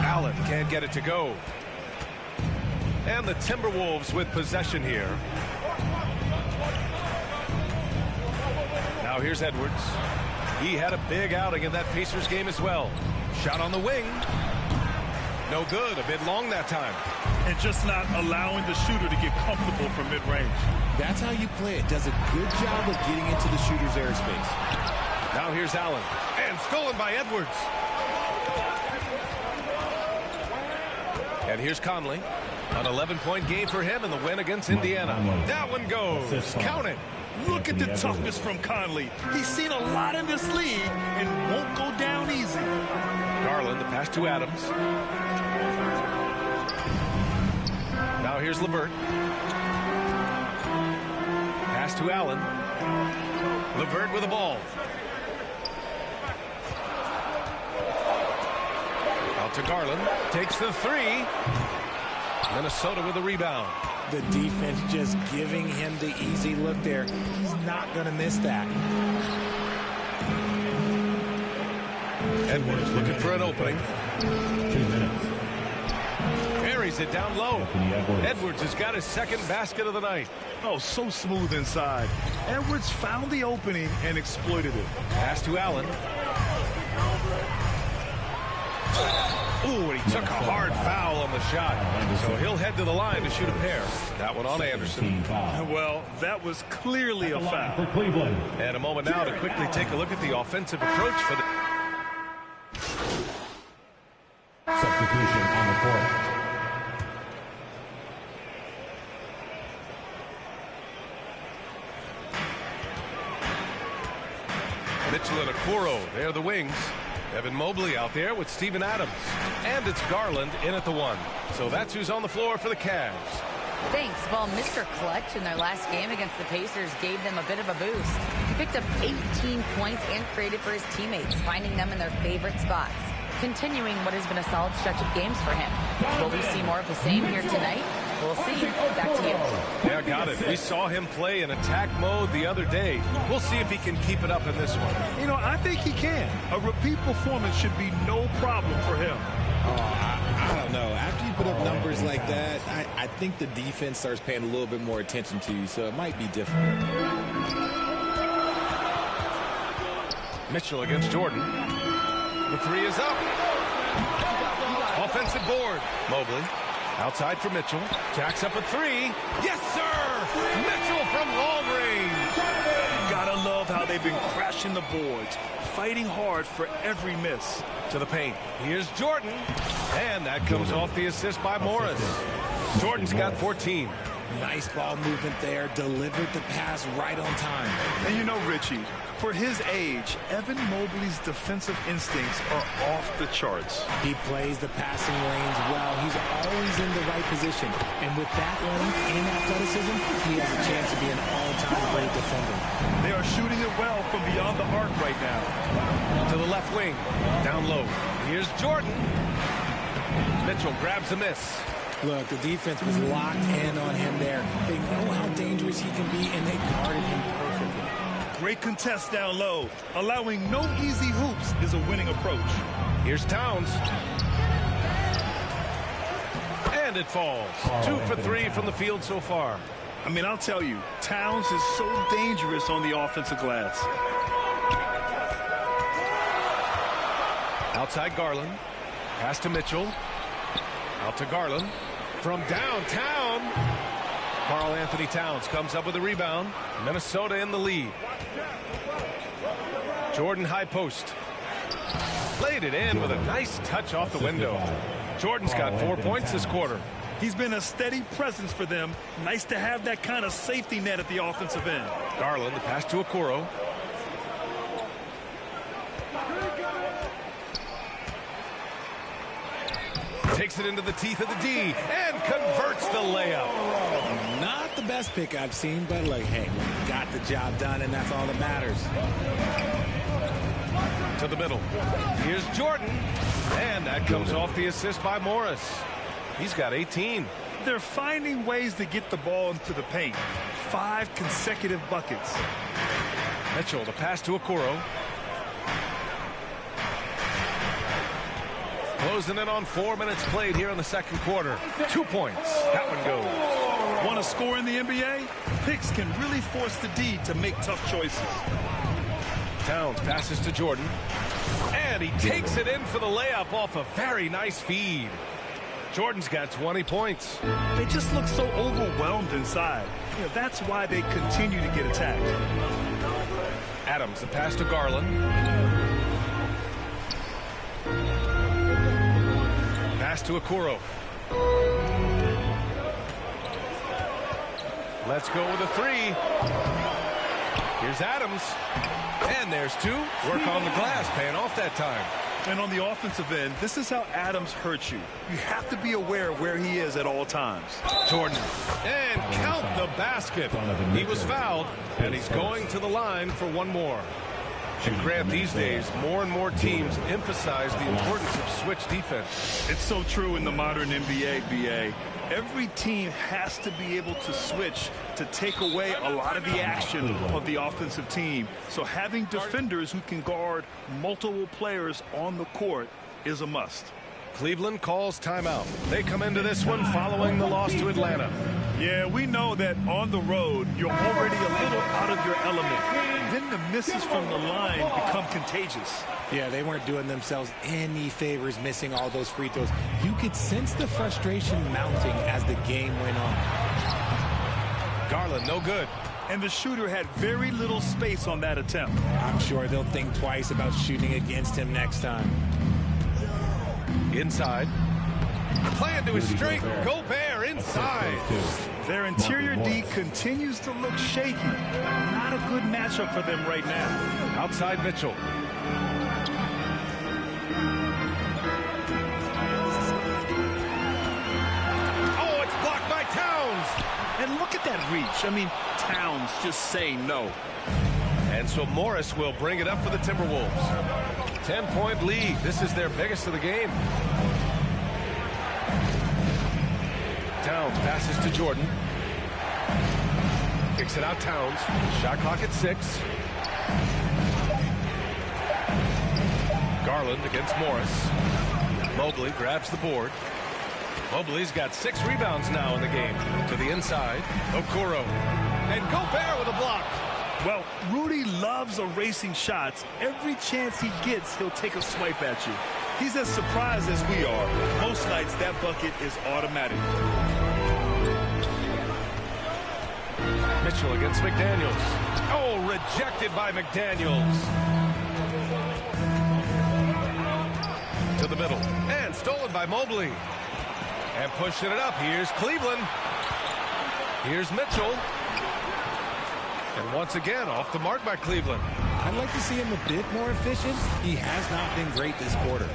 S13: Allen can't get it to go. And the Timberwolves with possession here. Now here's Edwards. He had a big outing in that Pacers game as well. Shot on the wing. No good. A bit long that time.
S2: And just not allowing the shooter to get comfortable from mid-range.
S14: That's how you play it. Does a good job of getting into the shooter's airspace.
S13: Now here's Allen. And stolen by Edwards. And here's Conley. An 11-point game for him in the win against Indiana. That one goes. Count it.
S2: Look at the toughness from Conley. He's seen a lot in this league and won't go down easy.
S13: Garland, the pass to Adams. Now here's LeVert. to Allen. LeVert with the ball. Out to Garland. Takes the three. Minnesota with the rebound.
S14: The defense just giving him the easy look there. He's not going to miss that.
S13: Edwards looking for an opening.
S6: 2 minutes.
S13: Carries it down low. Edwards has got his second basket of the night.
S2: Oh, so smooth inside. Edwards found the opening and exploited it.
S13: Pass to Allen. Ooh, and he took a hard foul on the shot. So he'll head to the line to shoot a pair. That one on Anderson.
S2: Well, that was clearly a foul.
S6: For Cleveland.
S13: And a moment now to quickly take a look at the offensive approach for the...
S6: Substitution on the court.
S13: Mitchell and Okoro, they're the wings. Evan Mobley out there with Steven Adams. And it's Garland in at the one. So that's who's on the floor for the Cavs.
S15: Thanks. Well, Mr. Clutch in their last game against the Pacers gave them a bit of a boost. He picked up 18 points and created for his teammates, finding them in their favorite spots. Continuing what has been a solid stretch of games for him. Will we see more of the same here tonight? We'll see. Back to you.
S13: Yeah, got it. We saw him play in attack mode the other day. We'll see if he can keep it up in this one.
S2: You know, I think he can. A repeat performance should be no problem for him.
S14: I don't know. After you put up numbers like that, I think the defense starts paying a little bit more attention to you, so it might be different.
S13: Mitchell against Jordan. The three is up. Offensive board. Mobley. Outside for Mitchell. Jacks up a three. Yes, sir! Mitchell from long range.
S2: Gotta love how they've been crashing the boards, fighting hard for every miss.
S13: To the paint. Here's Jordan. And that comes off the assist by Morris. Jordan's got 14.
S14: Nice ball movement there. Delivered the pass right on time.
S2: And you know, Richie, for his age, Evan Mobley's defensive instincts are off the charts.
S14: He plays the passing lanes well. He's always in the right position. And with that length and athleticism, he has a chance to be an all-time great defender.
S2: They are shooting it well from beyond the arc right now.
S13: To the left wing. Down low. Here's Jordan. Mitchell grabs a miss.
S14: Look, the defense was locked in on him there. They know how dangerous he can be, and they guarded him perfectly.
S2: Great contest down low. Allowing no easy hoops is a winning approach.
S13: Here's Towns. And it falls. 2 for 3 from the field so far.
S2: I mean, I'll tell you, Towns is so dangerous on the offensive glass.
S13: Outside Garland. Pass to Mitchell. Out to Garland. From downtown. Karl Anthony Towns comes up with a rebound. Minnesota in the lead. Jordan high post. Played it in with a nice touch off the window. Jordan's got 4 points this quarter.
S2: He's been a steady presence for them. Nice to have that kind of safety net at the offensive end.
S13: Garland, the pass to Okoro. Takes it into the teeth of the D and converts the layup.
S14: Not the best pick I've seen, but like, hey, got the job done, and that's all that matters.
S13: To the middle. Here's Jordan. And that comes off the assist by Morris. He's got 18.
S2: They're finding ways to get the ball into the paint. 5 consecutive buckets.
S13: Mitchell, the pass to Okoro. Closing in on 4 minutes played here in the second quarter. 2 points. That one goes.
S2: Want to score in the NBA? Picks can really force the D to make tough choices.
S13: Towns passes to Jordan. And he takes it in for the layup off a very nice feed. Jordan's got 20 points.
S2: They just look so overwhelmed inside. You know, that's why they continue to get attacked.
S13: Adams, the pass to Garland. Pass to Okoro. Let's go with a three. Here's Adams. And there's 2. Work on the glass, paying off that time.
S16: And on the offensive end, this is how Adams hurts you. You have to be aware of where he is at all times.
S13: Jordan. And count the basket. He was fouled, and he's going to the line for one more. And Grant, these days, more and more teams emphasize the importance of switch defense.
S16: It's so true in the modern NBA, BA. Every team has to be able to switch to take away a lot of the action of the offensive team. So having defenders who can guard multiple players on the court is a must.
S13: Cleveland calls timeout. They come into this one following the loss to Atlanta.
S16: Yeah, we know that on the road, you're already a little out of your element. Then the misses from the line become contagious.
S14: Yeah, they weren't doing themselves any favors missing all those free throws. You could sense the frustration mounting as the game went on.
S13: Garland, no good.
S16: And the shooter had very little space on that attempt.
S14: I'm sure they'll think twice about shooting against him next time.
S13: Inside. Playing to his strength. Gobert inside.
S16: Their interior D continues to look shaky. Not a good matchup for them right now.
S13: Outside Mitchell. Oh, it's blocked by Towns.
S16: And look at that reach. I mean, Towns just saying no.
S13: And so Morris will bring it up for the Timberwolves. 10-point lead. This is their biggest of the game. Towns passes to Jordan. Kicks it out Towns. Shot clock at 6. Garland against Morris. Mobley grabs the board. Mobley's got 6 rebounds now in the game. To the inside. Okoro. And Gobert with a block.
S16: Well, Rudy loves erasing shots. Every chance he gets, he'll take a swipe at you. He's as surprised as we are. Most nights, that bucket is automatic.
S13: Mitchell against McDaniels. Oh, rejected by McDaniels. To the middle. And stolen by Mobley. And pushing it up. Here's Cleveland. Here's Mitchell. And once again, off the mark by Cleveland.
S14: I'd like to see him a bit more efficient. He has not been great this quarter.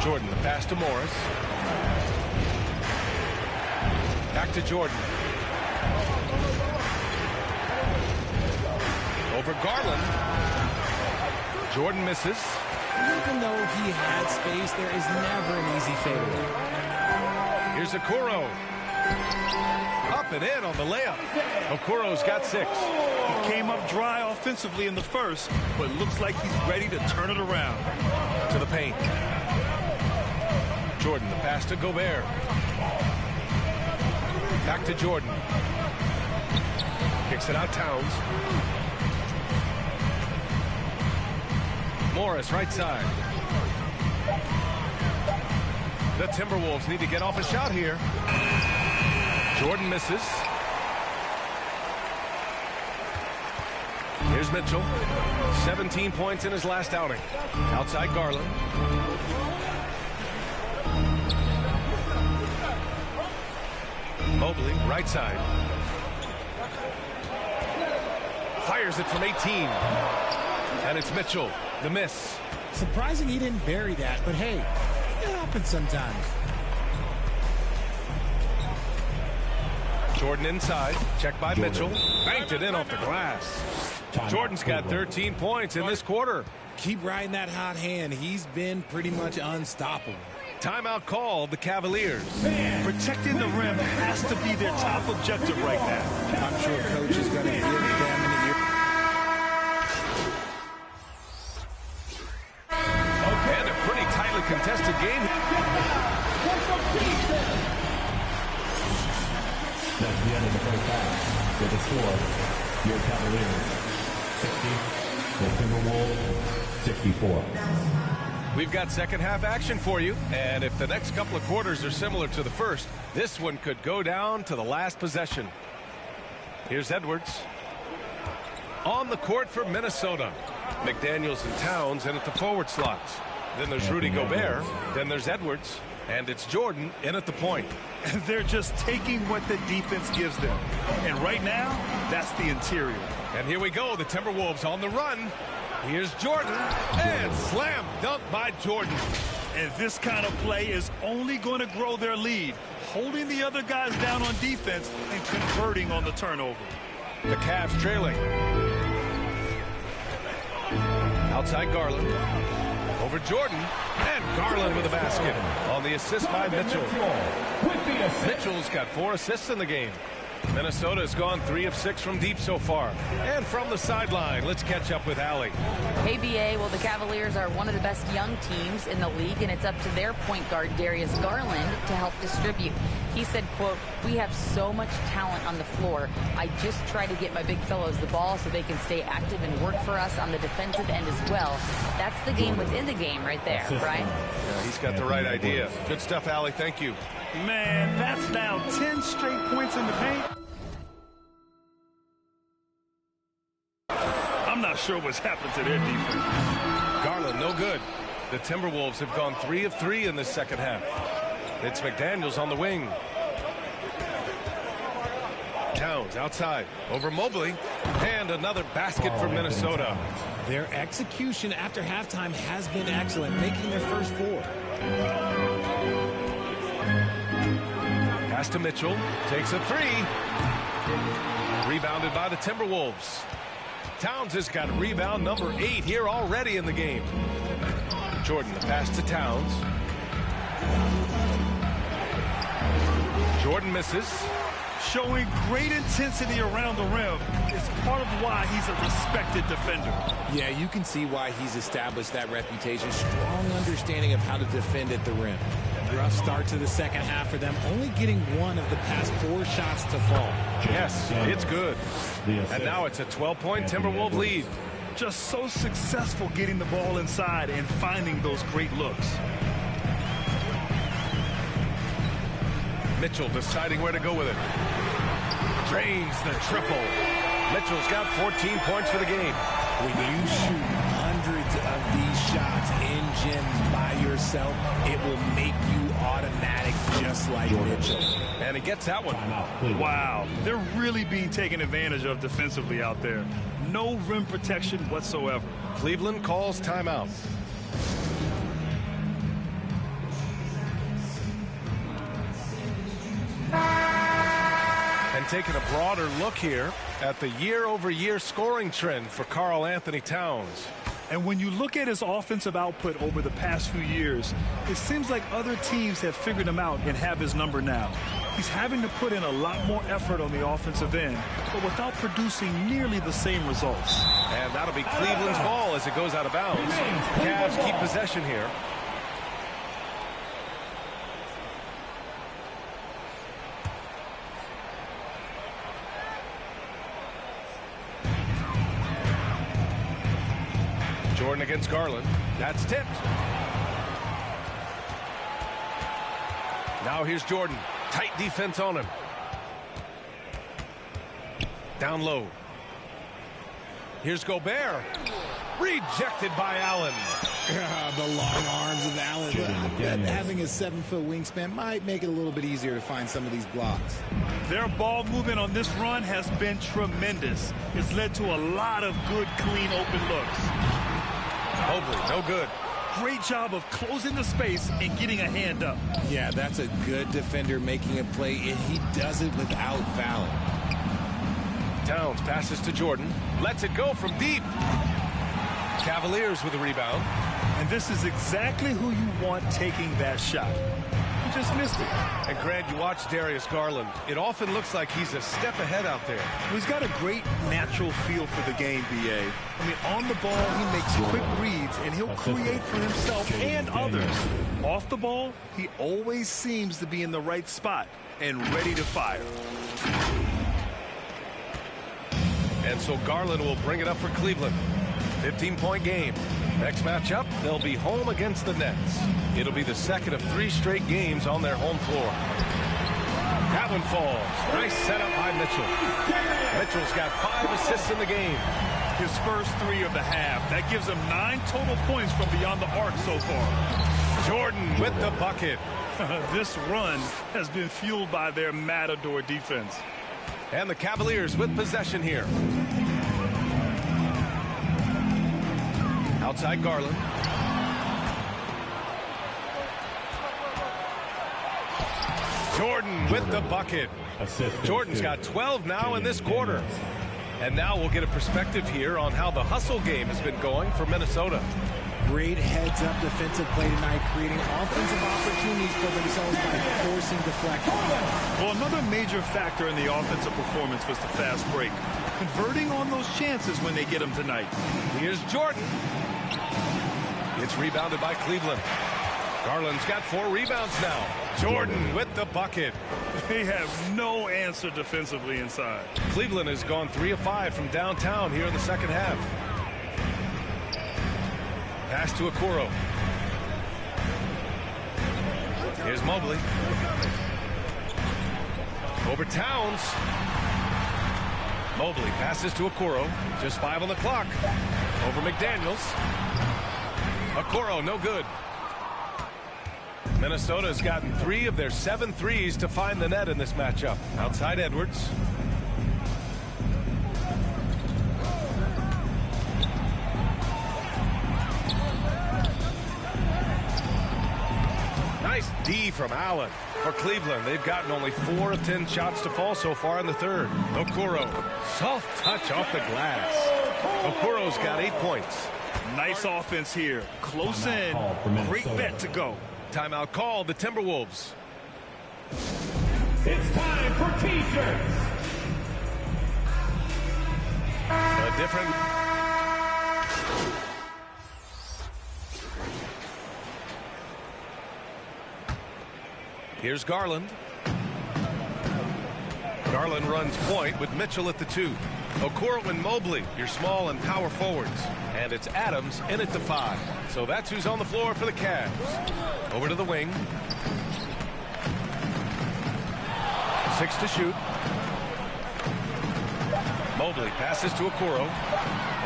S13: Jordan, the pass to Morris. Back to Jordan. Over Garland. Jordan misses.
S14: Even though he had space, there is never an easy fadeaway.
S13: Here's Okoro. Up and in on the layup. Okoro's got 6.
S16: He came up dry offensively in the first, but looks like he's ready to turn it around.
S13: To the paint. Jordan, the pass to Gobert. Back to Jordan. Kicks it out Towns. Morris, right side. The Timberwolves need to get off a shot here. Jordan misses. Here's Mitchell. 17 points in his last outing. Outside Garland. Mobley, right side. Fires it from 18. And it's Mitchell. The miss.
S14: Surprising he didn't bury that, but hey, it happens sometimes.
S13: Jordan inside. Check by Mitchell. Banked it in off the glass. Jordan's got 13 points in this quarter.
S14: Keep riding that hot hand. He's been pretty much unstoppable.
S13: Timeout called the Cavaliers.
S16: Protecting the rim has to be their top objective right now.
S14: I'm sure coach is going to give them an ear.
S13: And a pretty tightly contested game.
S6: That's the end of the first half. With the score, your Cavaliers 60, the Timberwolves 64.
S13: We've got second half action for you. And if the next couple of quarters are similar to the first, this one could go down to the last possession. Here's Edwards. On the court for Minnesota. McDaniels and Towns in at the forward slots. Then there's Rudy Gobert. Then there's Edwards. And it's Jordan in at the point.
S16: And they're just taking what the defense gives them. And right now, that's the interior.
S13: And here we go. The Timberwolves on the run. Here's Jordan, and slam dunk by Jordan.
S16: And this kind of play is only going to grow their lead, holding the other guys down on defense and converting on the turnover.
S13: The Cavs trailing. Outside Garland. Over Jordan, and Garland with a basket on the assist by Mitchell. Mitchell's got 4 assists in the game. Minnesota has gone 3 of 6 from deep so far. And from the sideline, let's catch up with Allie.
S15: Hey, BA, well, the Cavaliers are one of the best young teams in the league, and it's up to their point guard, Darius Garland, to help distribute. He said, quote, "We have so much talent on the floor. I just try to get my big fellows the ball so they can stay active and work for us on the defensive end as well." That's the game within the game right there, Brian.
S13: Yeah, he's got the right idea. Good stuff, Allie. Thank you.
S16: Man, that's now 10 straight points in the paint. I'm not sure what's happened to their defense.
S13: Garland, no good. The Timberwolves have gone 3 of 3 in this second half. It's McDaniels on the wing. Towns outside over Mobley, and another basket for Minnesota.
S14: Their execution after halftime has been excellent, making their first 4.
S13: Pass to Mitchell, takes a 3. Rebounded by the Timberwolves. Towns has got rebound number 8 here already in the game. Jordan, the pass to Towns. Jordan misses.
S16: Showing great intensity around the rim is part of why he's a respected defender.
S14: Yeah, you can see why he's established that reputation. Strong understanding of how to defend at the rim. Rough start to the second half for them, only getting 1 of the past 4 shots to fall.
S13: Yes, it's good. And now it's a 12-point Timberwolves lead.
S16: Just so successful getting the ball inside and finding those great looks.
S13: Mitchell deciding where to go with it. Drains the triple. Mitchell's got 14 points for the game.
S14: When you shoot hundreds of these shots in gyms by yourself, it will make you automatic just like Mitchell.
S13: And he gets that one.
S16: Wow, they're really being taken advantage of defensively out there. No rim protection whatsoever.
S13: Cleveland calls timeout. And taking a broader look here at the year-over-year scoring trend for Karl Anthony Towns.
S16: And when you look at his offensive output over the past few years, it seems like other teams have figured him out and have his number now. He's having to put in a lot more effort on the offensive end, but without producing nearly the same results.
S13: And that'll be Cleveland's ball as it goes out of bounds. Cavs keep possession here. Jordan against Garland. That's tipped. Now here's Jordan. Tight defense on him. Down low. Here's Gobert. Rejected by Allen.
S17: The long arms of Allen. Having a 7-foot wingspan might make it a little bit easier to find some of these blocks.
S16: Their ball movement on this run has been tremendous. It's led to a lot of good, clean, open looks.
S13: Mobley, no good.
S16: Great job of closing the space and getting a hand up.
S14: Yeah, that's a good defender making a play, and he does it without fouling.
S13: Towns passes to Jordan. Lets it go from deep. Cavaliers with a rebound.
S16: And this is exactly who you want taking that shot. He just missed it.
S13: And Grant, you watch Darius Garland. It often looks like he's a step ahead out there.
S16: Well, he's got a great natural feel for the game, BA. I mean, on the ball, he makes quick reads, and he'll create for himself and others. Off the ball, he always seems to be in the right spot and ready to fire.
S13: And so Garland will bring it up for Cleveland. 15-point game. Next matchup, they'll be home against the Nets. It'll be the second of 3 straight games on their home floor. That one falls. Nice setup by Mitchell. Mitchell's got 5 assists in the game.
S16: His first 3 of the half. That gives him 9 total points from beyond the arc so far.
S13: Jordan with the bucket.
S16: This run has been fueled by their Matador defense.
S13: And the Cavaliers with possession here. Outside Garland. Jordan with the bucket. Jordan's got 12 now in this quarter. And now we'll get a perspective here on how the hustle game has been going for Minnesota.
S17: Great heads-up defensive play tonight, creating offensive opportunities for themselves by forcing deflections.
S16: Well, another major factor in the offensive performance was the fast break. Converting on those chances when they get them tonight.
S13: Here's Jordan. It's rebounded by Cleveland. Garland's got 4 rebounds now. Jordan with the bucket.
S16: They have no answer defensively inside.
S13: Cleveland has gone 3 of 5 from downtown here in the second half. Pass to Okoro. Here's Mobley. Over Towns. Mobley passes to Okoro. Just 5 on the clock. Over McDaniels. Okoro, no good. Minnesota has gotten 3 of their 7 threes to find the net in this matchup. Outside Edwards. Nice D from Allen. For Cleveland, they've gotten only 4 of 10 shots to fall so far in the third. Okoro, soft touch off the glass. Okoro's got 8 points.
S16: Nice offense here. Close in. Great bet to go.
S13: Timeout called the Timberwolves.
S6: It's time for T-shirts.
S13: A different... Here's Garland. Garland runs point with Mitchell at the 2. Okoro and Mobley, your small and power forwards. And it's Adams in at the 5. So that's who's on the floor for the Cavs. Over to the wing. 6 to shoot. Mobley passes to Okoro.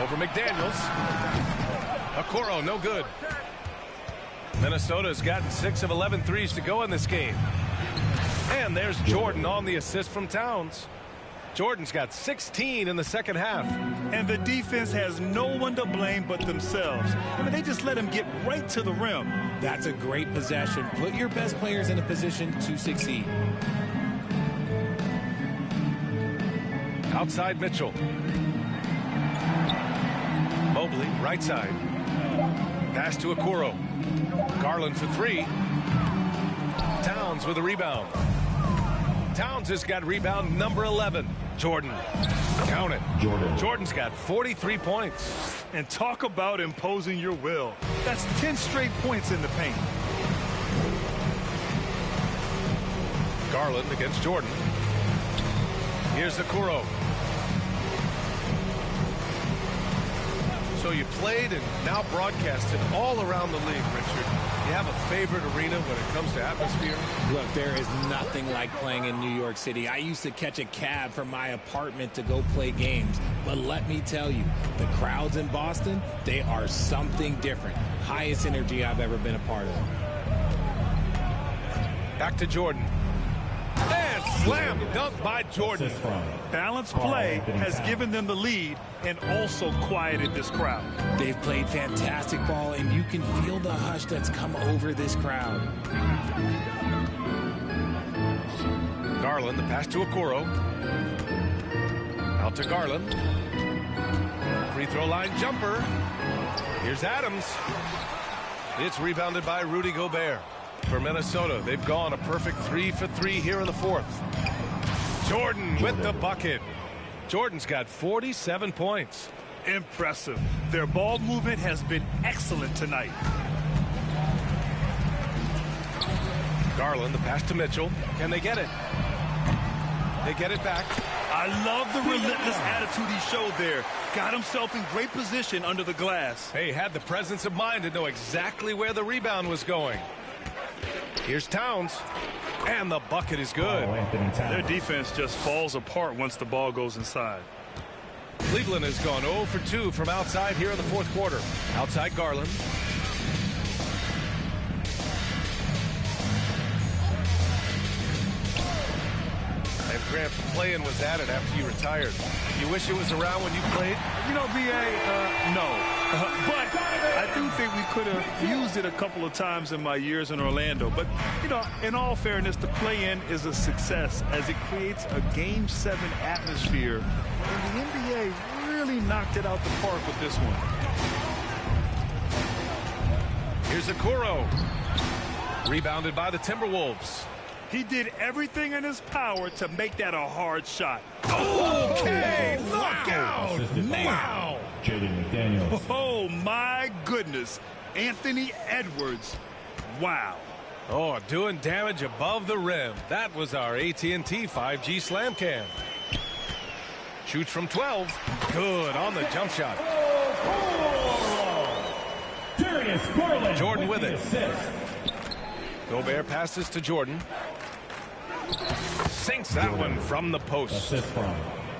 S13: Over McDaniels. Okoro, no good. Minnesota's gotten 6 of 11 threes to go in this game. And there's Jordan on the assist from Towns. Jordan's got 16 in the second half.
S16: And the defense has no one to blame but themselves. I mean, they just let him get right to the rim.
S17: That's a great possession. Put your best players in a position to succeed.
S13: Outside Mitchell. Mobley, right side. Pass to Okoro. Garland for 3. Towns with a rebound. Towns has got rebound number 11. Jordan. Count it. Jordan's got 43 points.
S16: And talk about imposing your will. That's 10 straight points in the paint.
S13: Garland against Jordan. Here's Okoro. So you played and now broadcasted all around the league, Richard. You have a favorite arena when it comes to atmosphere?
S17: Look, there is nothing like playing in New York City. I used to catch a cab from my apartment to go play games. But let me tell you, the crowds in Boston, they are something different. Highest energy I've ever been a part of.
S13: Back to Jordan. And slam dunk by Jordan.
S16: Balanced play has given them the lead and also quieted this crowd.
S17: They've played fantastic ball, and you can feel the hush that's come over this crowd.
S13: Garland, the pass to Okoro. Out to Garland. Free throw line jumper. Here's Adams. It's rebounded by Rudy Gobert. For Minnesota, they've gone a perfect 3 for 3 here in the fourth. Jordan with the bucket. Jordan's got 47 points.
S16: Impressive. Their ball movement has been excellent tonight.
S13: Garland, the pass to Mitchell. Can they get it? They get it back.
S16: I love the relentless attitude he showed there. Got himself in great position under the glass.
S13: Hey, had the presence of mind to know exactly where the rebound was going. Here's Towns. And the bucket is good.
S16: Their defense just falls apart once the ball goes inside.
S13: Cleveland has gone 0 for 2 from outside here in the fourth quarter. Outside Garland. And Grant, the play-in was added after you retired. You wish it was around when you played?
S16: You know, B.A., no. But I do think we could have used it a couple of times in my years in Orlando. But, you know, in all fairness, the play-in is a success as it creates a Game 7 atmosphere. And the NBA really knocked it out the park with this one.
S13: Here's Okoro. Rebounded by the Timberwolves.
S16: He did everything in his power to make that a hard shot.
S13: Okay, look out!
S16: Wow!
S6: Jaden McDaniels.
S16: Oh, my goodness. Anthony Edwards. Wow.
S13: Oh, doing damage above the rim. That was our AT&T 5G slam cam. Shoots from 12. Good on the jump shot. Jordan with it. Gobert passes to Jordan. Sinks that one from the post.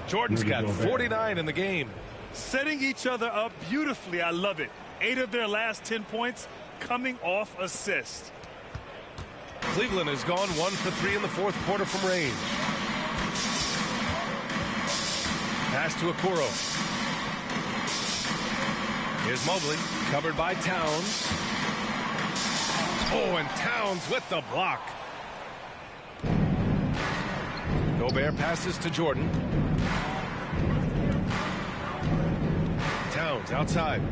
S13: Jordan's got 49 in the game.
S16: Setting each other up beautifully. I love it. 8 of their last 10 points coming off assists.
S13: Cleveland has gone 1 for 3 in the fourth quarter from range. Pass to Okoro. Here's Mobley, covered by Towns. Oh, and Towns with the block. Gobert passes to Jordan. Towns outside.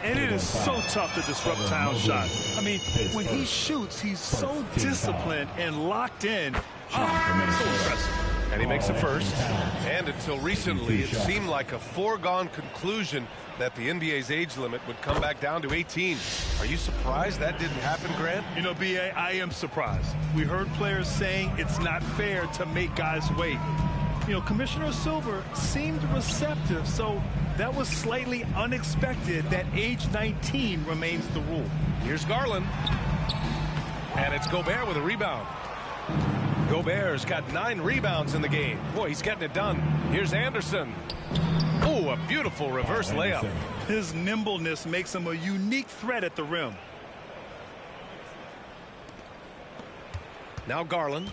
S16: And it is so tough to disrupt Towns' shot. I mean, when he shoots, he's so disciplined and locked in. So impressive.
S13: And he makes the first. And until recently, it seemed like a foregone conclusion that the NBA's age limit would come back down to 18. Are you surprised that didn't happen, Grant?
S16: You know, B.A., I am surprised. We heard players saying it's not fair to make guys wait. You know, Commissioner Silver seemed receptive, so that was slightly unexpected that age 19 remains the rule.
S13: Here's Garland. And it's Gobert with a rebound. Gobert's got 9 rebounds in the game. Boy, he's getting it done. Here's Anderson. Oh, a beautiful reverse layup.
S16: His nimbleness makes him a unique threat at the rim.
S13: Now Garland.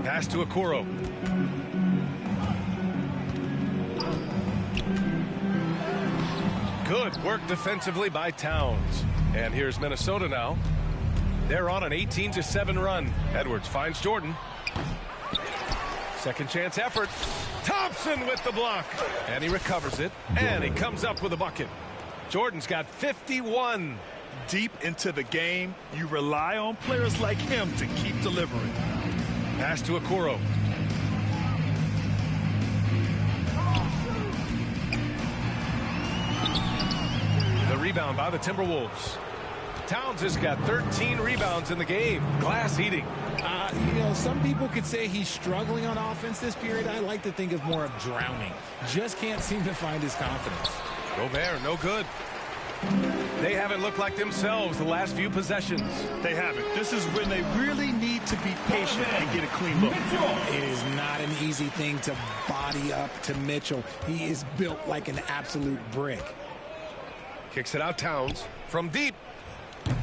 S13: Pass to Okoro. Good work defensively by Towns. And here's Minnesota now. They're on an 18-7 run. Edwards finds Jordan. Second chance effort. Thompson with the block. And he recovers it. And he comes up with a bucket. Jordan's got 51.
S16: Deep into the game, you rely on players like him to keep delivering.
S13: Pass to Okoro. The rebound by the Timberwolves. Towns has got 13 rebounds in the game. Glass eating.
S17: You know, some people could say he's struggling on offense this period. I like to think of more of drowning. Just can't seem to find his confidence.
S13: Gobert, no good. They haven't looked like themselves the last few possessions.
S16: They haven't. This is when they really need to be patient and get a clean look.
S17: It is not an easy thing to body up to Mitchell. He is built like an absolute brick.
S13: Kicks it out Towns from deep.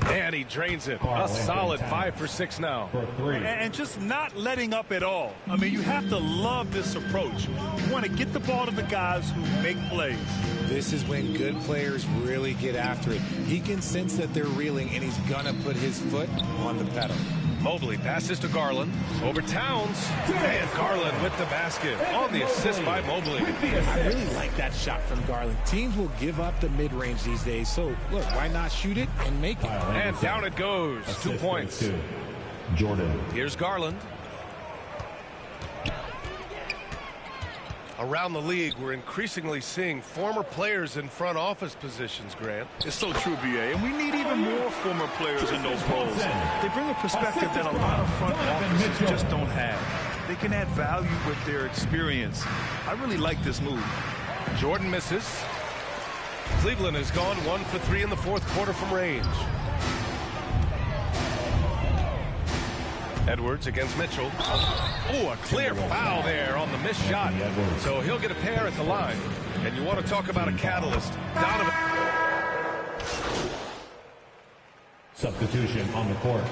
S13: And he drains it. A solid 5 for 6 now.
S16: And just not letting up at all. I mean, you have to love this approach. You want to get the ball to the guys who make plays.
S17: This is when good players really get after it. He can sense that they're reeling, and he's going to put his foot on the pedal.
S13: Mobley passes to Garland. Over Towns. And Garland with the basket. On the assist by Mobley.
S17: I really like that shot from Garland. Teams will give up the mid-range these days. So, look, why not shoot it and make it?
S13: And down it goes. 2 points.
S6: Jordan.
S13: Here's Garland. Around the league, we're increasingly seeing former players in front office positions, Grant.
S16: It's so true, B.A., and we need even more former players in those roles. They bring a perspective that a lot of front offices just don't have. They can add value with their experience. I really like this move.
S13: Jordan misses. Cleveland has gone 1 for 3 in the fourth quarter from range. Edwards against Mitchell. Oh, a clear foul there on the missed shot. So he'll get a pair at the line. And you want to talk about a catalyst. Donovan.
S6: Substitution on the court.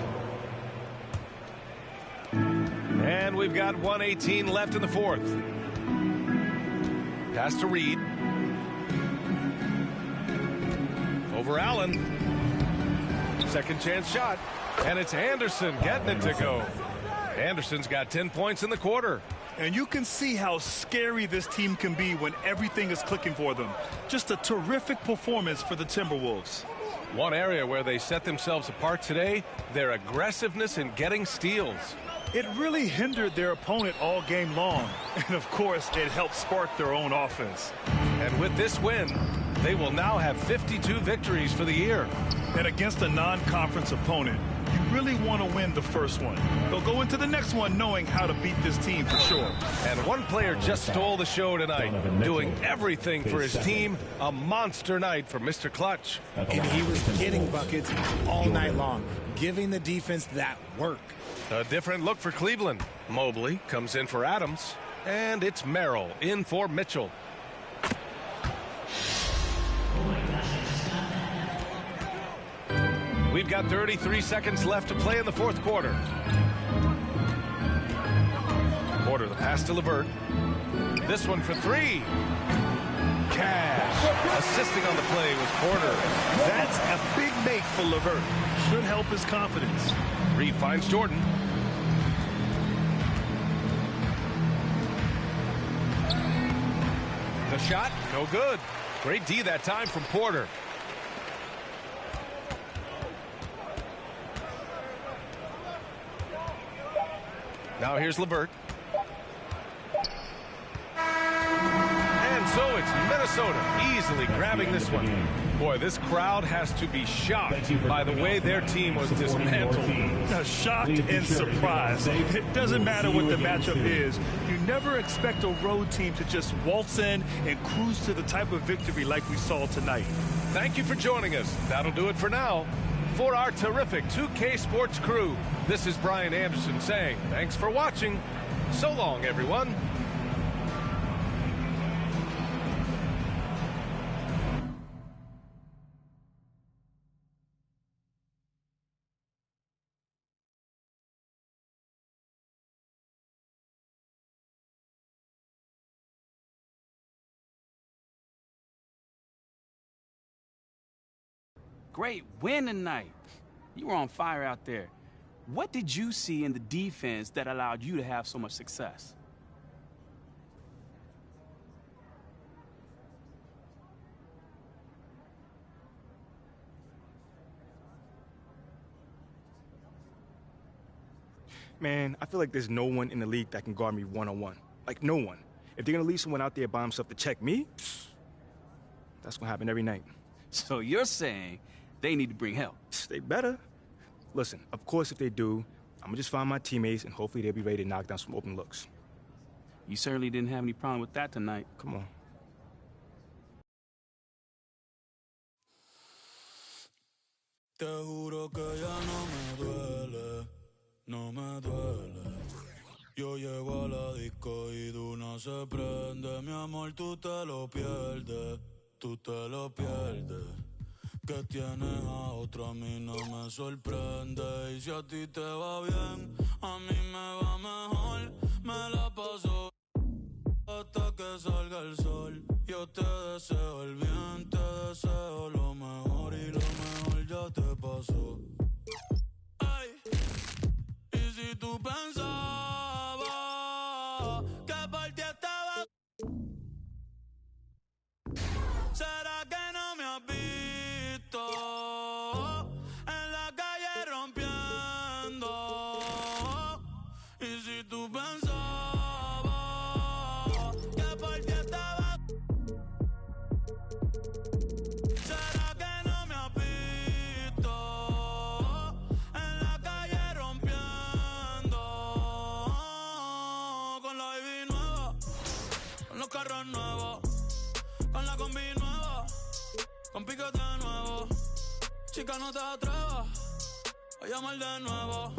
S13: And we've got 1:18 left in the fourth. Pass to Reed. Over Allen. Second chance shot. And it's Anderson getting it to go. Anderson's got 10 points in the quarter.
S16: And you can see how scary this team can be when everything is clicking for them. Just a terrific performance for the Timberwolves.
S13: One area where they set themselves apart today, their aggressiveness in getting steals.
S16: It really hindered their opponent all game long. And, of course, it helped spark their own offense.
S13: And with this win, they will now have 52 victories for the year.
S16: And against a non-conference opponent, you really want to win the first one. They'll go into the next one knowing how to beat this team for sure.
S13: And one player just stole the show tonight, doing everything for his team. A monster night for Mr. Clutch.
S17: And he was getting buckets all night long, giving the defense that work.
S13: A different look for Cleveland. Mobley comes in for Adams. And it's Merrill in for Mitchell. We've got 33 seconds left to play in the fourth quarter. Porter, the pass to LeVert. This one for three. Cash. Assisting on the play was Porter.
S16: That's a big make for LeVert. Should help his confidence.
S13: Reed finds Jordan. The shot, no good. Great D that time from Porter. Now here's LeVert. And so it's Minnesota easily grabbing this one. Boy, this crowd has to be shocked by the way their team was dismantled.
S16: Shocked and surprised. It doesn't matter what the matchup is. You never expect a road team to just waltz in and cruise to the type of victory like we saw tonight.
S13: Thank you for joining us. That'll do it for now. For our terrific 2K Sports crew, this is Brian Anderson saying thanks for watching. So long, everyone.
S7: Great win tonight. You were on fire out there. What did you see in the defense that allowed you to have so much success?
S8: Man, I feel like there's no one in the league that can guard me one-on-one. Like, no one. If they're going to leave someone out there by himself to check me, that's going to happen every night.
S7: So you're saying they need to bring help?
S8: They better. Listen, of course, if they do, I'm going to just find my teammates, and hopefully they'll be ready to knock down some open looks.
S7: You certainly didn't have any problem with that tonight.
S8: Come on.
S9: Te juro que ya no me duele, no me duele. Yo llego a la disco y de una se prende. Mi amor, tú te lo pierdes, tú te lo pierdes. Que tienes a otro a mí no me sorprende. Y si a ti te va bien, a mí me va mejor. Me la paso hasta que salga el sol. Yo te deseo el bien, te deseo lo mejor. Y lo mejor ya te pasó. Ay, y si tú pensabas que por ti estaba, ¿será que no me has visto en la calle rompiendo? Y si tú pensabas que por ti estaba, ¿será que no me has visto en la calle rompiendo? Con la baby nueva, con los carros nuevos, con la combi nueva, con piquete nuevo. Chica, no te atrevas a llamar de nuevo.